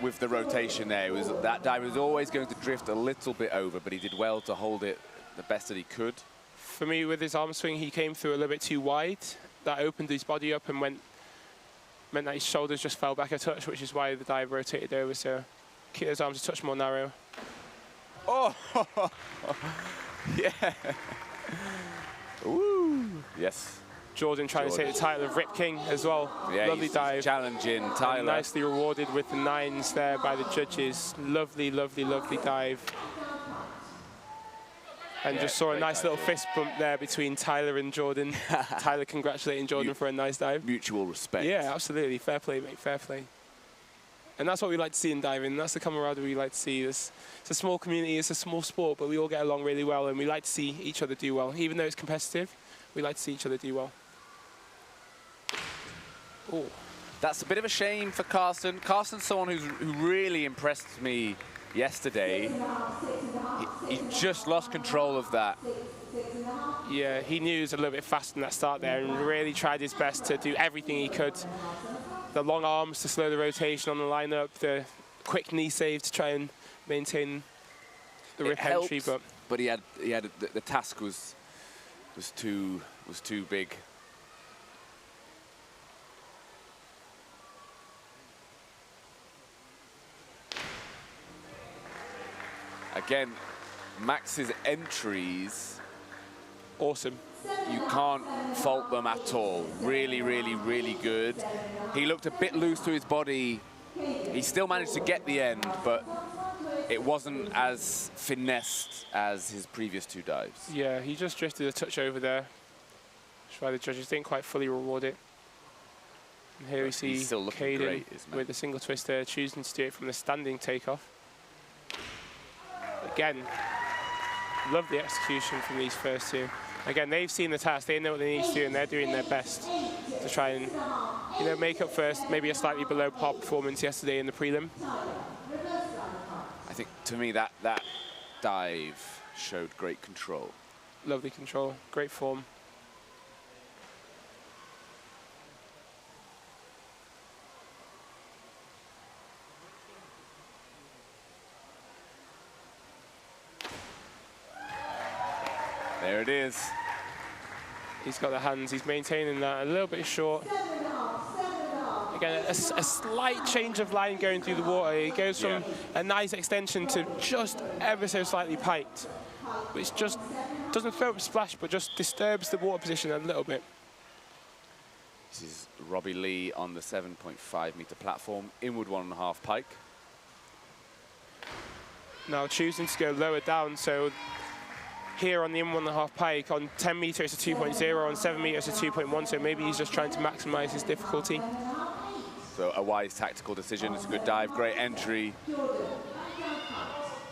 with the rotation there. That dive was always going to drift a little bit over, but he did well to hold it the best that he could. For me, with his arm swing, he came through a little bit too wide. That opened his body up and meant that his shoulders just fell back a touch, which is why the dive rotated over. So keep those arms a touch more narrow. Oh, yeah. Ooh, yes. Jordan trying to take the title of Rip King as well. Yeah, lovely dive. Challenging Tyler. And nicely rewarded with the 9s there by the judges. Lovely, lovely, lovely dive. And just saw a nice little fist bump there between Tyler and Jordan. Tyler congratulating Jordan for a nice dive. Mutual respect. Yeah, absolutely. Fair play, mate. Fair play. And that's what we like to see in diving. That's the camaraderie we like to see. It's a small community, it's a small sport, but we all get along really well, and we like to see each other do well. Even though it's competitive, we like to see each other do well. Oh, that's a bit of a shame for Carsten. Carsten's someone who really impressed me yesterday. He just lost control of that. Yeah, he knew he was a little bit fast in that start there and really tried his best to do everything he could. The long arms to slow the rotation on the lineup, the quick knee save to try and maintain the rip entry, but he had the task was too big. Again, Max's entries, awesome. You can't fault them at all. Really, really, really good. He looked a bit loose to his body. He still managed to get the end, but it wasn't as finessed as his previous 2 dives. Yeah, he just drifted a touch over there. That's why the judges didn't quite fully reward it. And here we see Caden with the single twister, choosing to do it from the standing takeoff. Again, lovely execution from these first 2. Again, they've seen the task, they know what they need to do, and they're doing their best to try and, you know, make up for maybe a slightly below par performance yesterday in the prelim. I think, to me, that dive showed great control. Lovely control, great form. There it is. He's got the hands, he's maintaining that a little bit short. Again, a slight change of line going through the water. It goes from a nice extension to just ever so slightly piked, which just doesn't throw up a splash, but just disturbs the water position a little bit. This is Robbie Lee on the 7.5 meter platform, inward 1.5 pike. Now choosing to go lower down, so here on the inward 1.5 pike, on 10 meter it's a 2.0, on 7 meter it's a 2.1, so maybe he's just trying to maximize his difficulty. So a wise tactical decision. It's a good dive, great entry.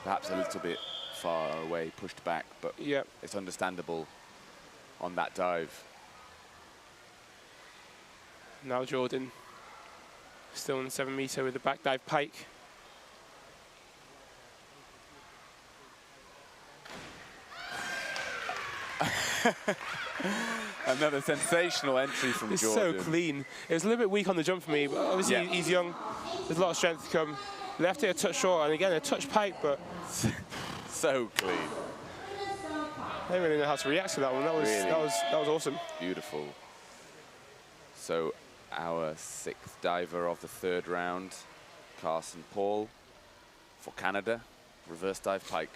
Perhaps a little bit far away, pushed back, but it's understandable on that dive. Now Jordan, still on 7 meter with the back dive pike. Another sensational entry from Jordan. It's so clean. It was a little bit weak on the jump for me, but obviously he's young. There's a lot of strength to come. Left it a touch short, and again a touch pike, but so clean. I don't really know how to react to that one. That was awesome. Beautiful. So our 6th diver of the 3rd round, Carson Paul, for Canada, reverse dive pike.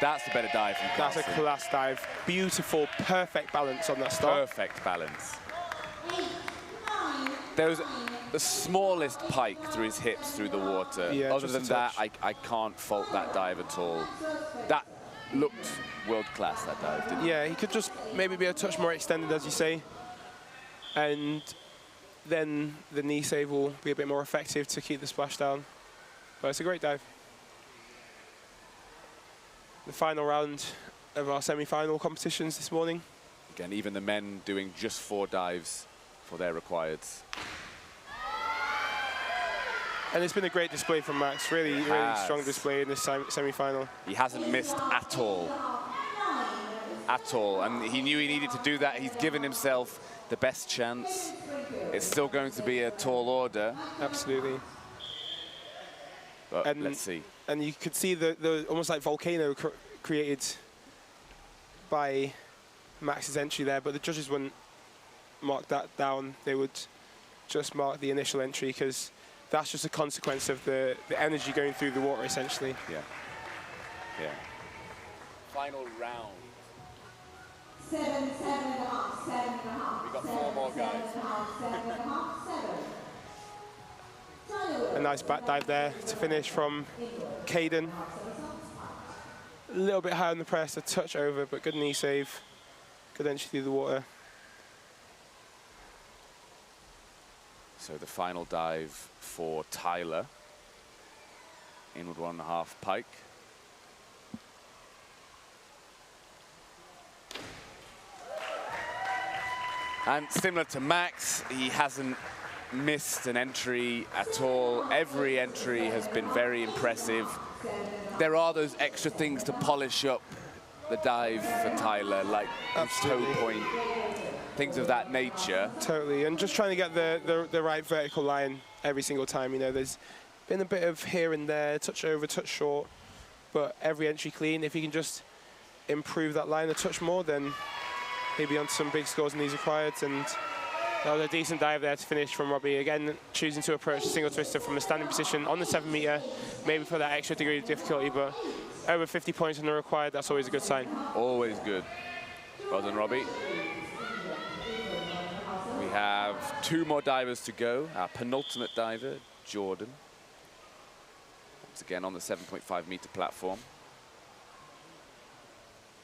That's the better dive from Carson. That's a class dive. Beautiful, perfect balance on that start. Perfect balance. There was the smallest pike through his hips through the water. Yeah, other than that, I can't fault that dive at all. That looked world class, that dive, didn't it? Yeah, he could just maybe be a touch more extended, as you say. And then the knee save will be a bit more effective to keep the splash down. But it's a great dive. The final round of our semi-final competitions this morning. Again, even the men doing just 4 dives for their requireds. And it's been a great display from Max. Really strong display in this semi-final. He hasn't missed at all. At all. And he knew he needed to do that. He's given himself the best chance. It's still going to be a tall order. Absolutely. But let's see. And you could see the almost like volcano created by Max's entry there, but the judges wouldn't mark that down. They would just mark the initial entry because that's just a consequence of the energy going through the water, essentially. Yeah. Yeah. Final round. 7, 7.5, 7.5. We've got 4 more guys. 7.5, 7. A nice back dive there to finish from Caden. A little bit high on the press, a touch over, but good knee save. Good entry through the water. So the final dive for Tyler. Inward 1.5 pike. And similar to Max, he hasn't missed an entry at all. Every entry has been very impressive. There are those extra things to polish up the dive for Tyler, like his toe point, things of that nature. Totally, and just trying to get the right vertical line every single time. You know, there's been a bit of here and there, touch over, touch short, but every entry clean. If he can just improve that line a touch more, then he'll be on some big scores in these required. And that was a decent dive there to finish from Robbie. Again, choosing to approach the single twister from a standing position on the 7 meter, maybe for that extra degree of difficulty, but over 50 points on the required, that's always a good sign. Always good. Well done, Robbie. We have 2 more divers to go. Our penultimate diver, Jordan. Once again on the 7.5 meter platform.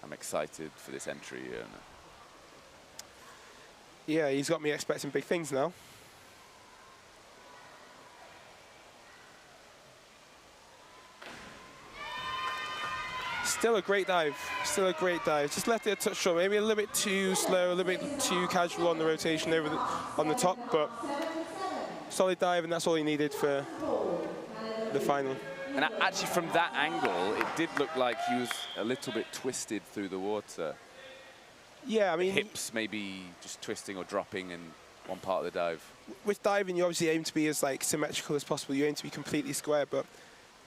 I'm excited for this entry. Yeah, he's got me expecting big things now. Still a great dive. Still a great dive. Just left it a touch short. Maybe a little bit too slow, a little bit too casual on the rotation over on the top, but solid dive, and that's all he needed for the final. And actually, from that angle, it did look like he was a little bit twisted through the water. Yeah, I mean, hips maybe just twisting or dropping in one part of the dive. With diving, you obviously aim to be as symmetrical as possible. You aim to be completely square, but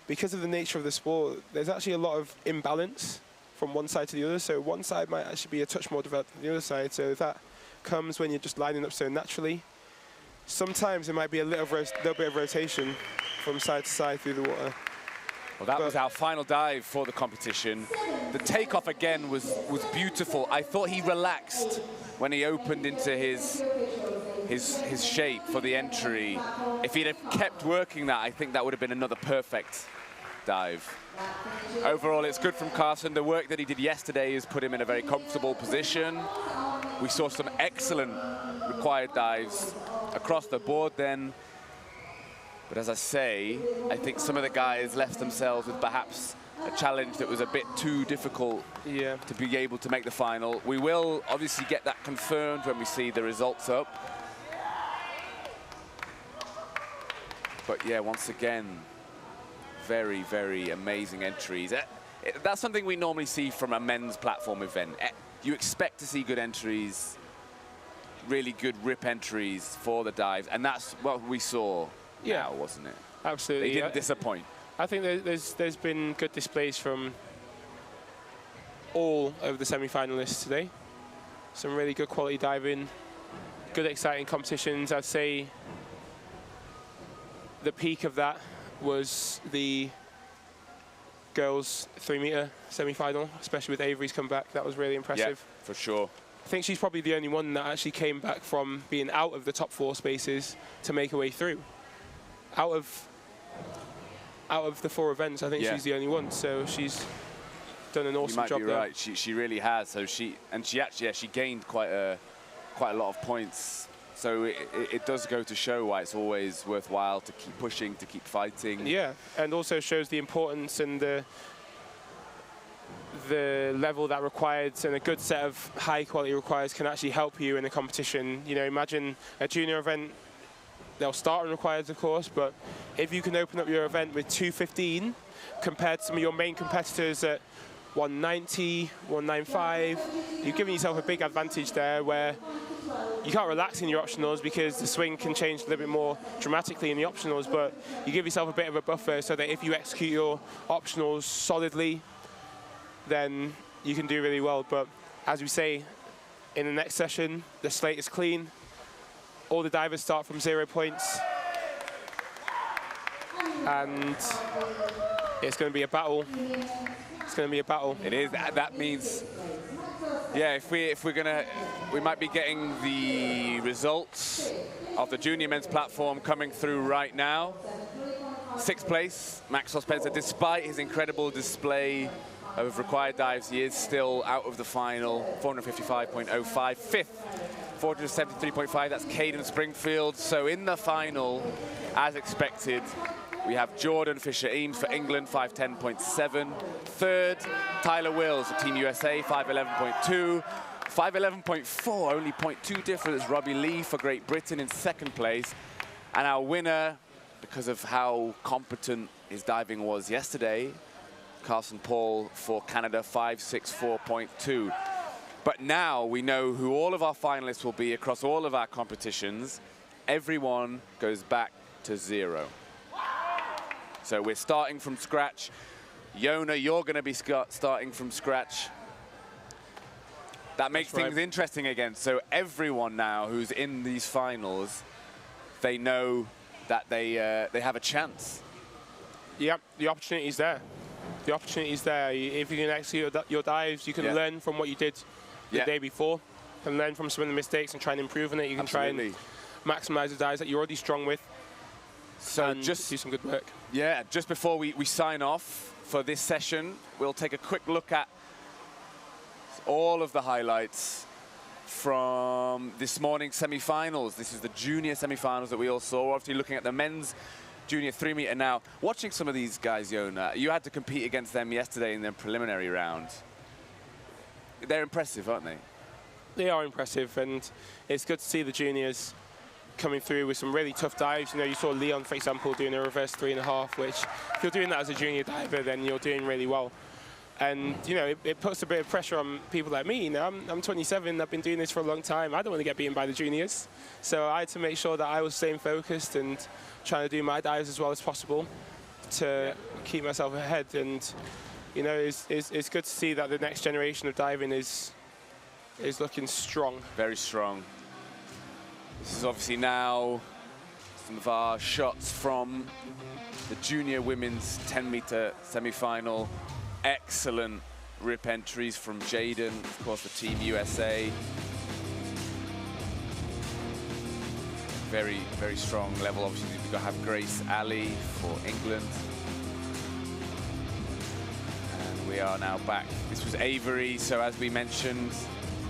because of the nature of the sport, there's actually a lot of imbalance from one side to the other. So one side might actually be a touch more developed than the other side. So that comes when you're just lining up so naturally. Sometimes there might be a little bit of rotation from side to side through the water. Well, that was our final dive for the competition. The takeoff again was beautiful. I thought he relaxed when he opened into his shape for the entry. If he'd have kept working that, I think that would have been another perfect dive. Overall, it's good from Carson. The work that he did yesterday has put him in a very comfortable position. We saw some excellent required dives across the board then. But as I say, I think some of the guys left themselves with perhaps a challenge that was a bit too difficult to be able to make the final. We will obviously get that confirmed when we see the results up. But yeah, once again, very, very amazing entries. That's something we normally see from a men's platform event. You expect to see good entries, really good rip entries for the dives, and that's what we saw. Yeah, wasn't it? Absolutely. They didn't disappoint. I think there's been good displays from all of the semi-finalists today. Some really good quality diving, good exciting competitions. I'd say the peak of that was the girls 3-meter semi-final, especially with Avery's comeback. That was really impressive. Yeah, for sure. I think she's probably the only one that actually came back from being out of the top 4 spaces to make her way through. Out of the 4 events, I think she's the only one. So she's done an awesome job there. You might be right. She really has. So she actually she gained quite a lot of points. So it does go to show why it's always worthwhile to keep pushing, to keep fighting. Yeah, and also shows the importance and the level that requires, and a good set of high quality requires can actually help you in a competition. You know, imagine a junior event, they'll start on requires, of course, but if you can open up your event with 215 compared to some of your main competitors at 190, 195, you're giving yourself a big advantage there where you can't relax in your optionals because the swing can change a little bit more dramatically in the optionals, but you give yourself a bit of a buffer so that if you execute your optionals solidly, then you can do really well. But as we say, in the next session, the slate is clean. All the divers start from 0 points. And it's going to be a battle. It's going to be a battle. It is. That means, yeah, if we're gonna, we might be getting the results of the junior men's platform coming through right now. 6th place, Maxwell Spencer. Despite his incredible display of required dives, he is still out of the final. 455.05. 5th, 473.5. That's Caden Springfield. So in the final, as expected, we have Jordan Fisher-Eames for England, 510.7. 3rd, Tyler Wills for Team USA, 511.2. 511.4, only 0.2 difference. Robbie Lee for Great Britain in 2nd place. And our winner, because of how competent his diving was yesterday, Carson Paul for Canada, 564.2. But now we know who all of our finalists will be across all of our competitions. Everyone goes back to 0. So we're starting from scratch. Yona, you're going to be starting from scratch. That makes things interesting again. So everyone now who's in these finals, they know that they have a chance. Yep, the opportunity is there. The opportunity is there. If you can execute your dives, you can learn from what you did the day before and learn from some of the mistakes and try and improve on it. You can try and maximize the dives that you're already strong with. So and just do some good work. Yeah, just before we sign off for this session, we'll take a quick look at all of the highlights from this morning's semi-finals. This is the junior semi-finals that we all saw. We're obviously looking at the men's junior 3-meter now. Watching some of these guys, Yona, you had to compete against them yesterday in their preliminary round. They're impressive, aren't they? They are impressive, and it's good to see the juniors coming through with some really tough dives. You know, you saw Leon, for example, doing a reverse 3.5, which if you're doing that as a junior diver, then you're doing really well. And, you know, it puts a bit of pressure on people like me. You know, I'm 27, I've been doing this for a long time. I don't want to get beaten by the juniors. So I had to make sure that I was staying focused and trying to do my dives as well as possible to keep myself ahead. And, you know, it's good to see that the next generation of diving is looking strong. Very strong. This is obviously now some of our shots from the junior women's 10-meter semi-final. Excellent rip entries from Jaden, of course, for Team USA. Very, very strong level. Obviously, we've got to have Grace Ali for England. And we are now back. This was Avery, so as we mentioned,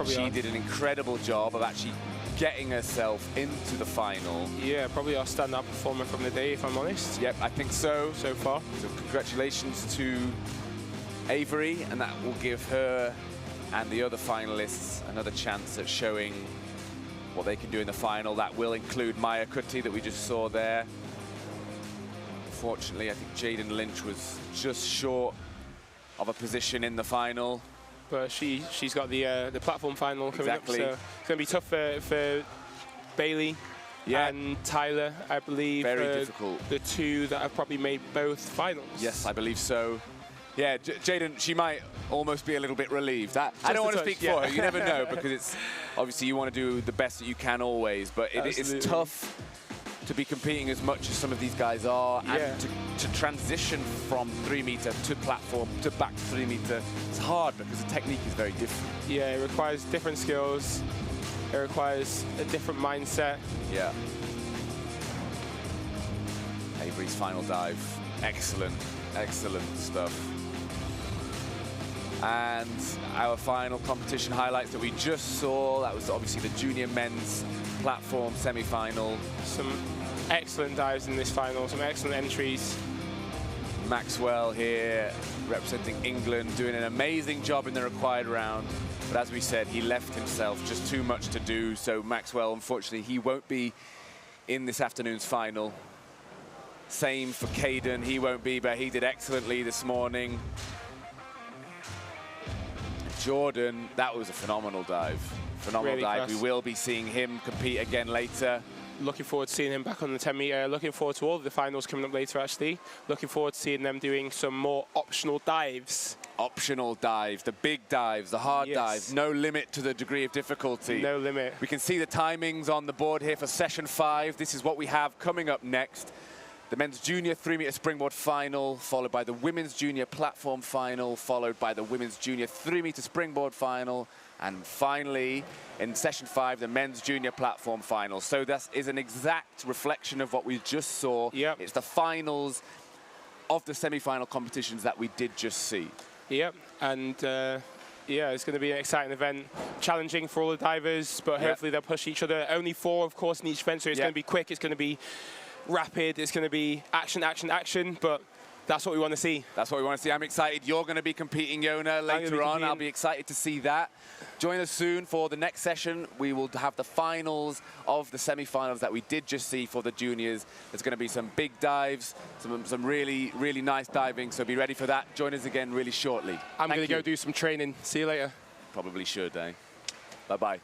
she did an incredible job of actually getting herself into the final. Yeah, probably our standout performer from the day, if I'm honest. Yep, I think so. So far. So congratulations to Avery, and that will give her and the other finalists another chance at showing what they can do in the final. That will include Maya Kuti that we just saw there. Unfortunately, I think Jaden Lynch was just short of a position in the final. But she's got the platform final coming up, so it's going to be tough for Bailey and Tyler, I believe. Very difficult. The two that have probably made both finals. Yes, I believe so. Yeah, Jaden, she might almost be a little bit relieved. I don't want to speak for her. You never know, because it's obviously you want to do the best that you can always, but it's tough to be competing as much as some of these guys are, and to transition from 3 meter to platform to back to 3 meter. It's hard because the technique is very different. Yeah, it requires different skills. It requires a different mindset. Yeah. Avery's final dive, excellent, excellent stuff. And our final competition highlights that we just saw, that was obviously the junior men's platform semi-final. Some excellent dives in this final, some excellent entries. Maxwell here representing England, doing an amazing job in the required round. But as we said, he left himself just too much to do. So Maxwell, unfortunately, he won't be in this afternoon's final. Same for Caden, he won't be, but he did excellently this morning. Jordan, that was a phenomenal dive. Phenomenal dive. We will be seeing him compete again later. Looking forward to seeing him back on the 10 meter. Looking forward to all of the finals coming up later, actually. Looking forward to seeing them doing some more optional dives. Optional dives, the big dives, the hard dives. No limit to the degree of difficulty. No limit. We can see the timings on the board here for session 5. This is what we have coming up next. The men's junior 3 meter springboard final, followed by the women's junior platform final, followed by the women's junior 3 meter springboard final, and finally, in session 5, the men's junior platform final. So that is an exact reflection of what we just saw. Yep. It's the finals of the semi-final competitions that we did just see. Yep, and yeah, it's going to be an exciting event, challenging for all the divers, but hopefully they'll push each other. Only 4, of course, in each event, so it's going to be quick, it's going to be rapid, it's going to be action, action, action, but that's what we want to see. That's what we want to see. I'm excited. You're going to be competing, Yona, later on. I'll be excited to see that. Join us soon for the next session. We will have the finals of the semi-finals that we did just see for the juniors. There's going to be some big dives, some really, really nice diving, so be ready for that. Join us again really shortly. I'm going to go do some training. See you later. Probably should, eh? Bye-bye.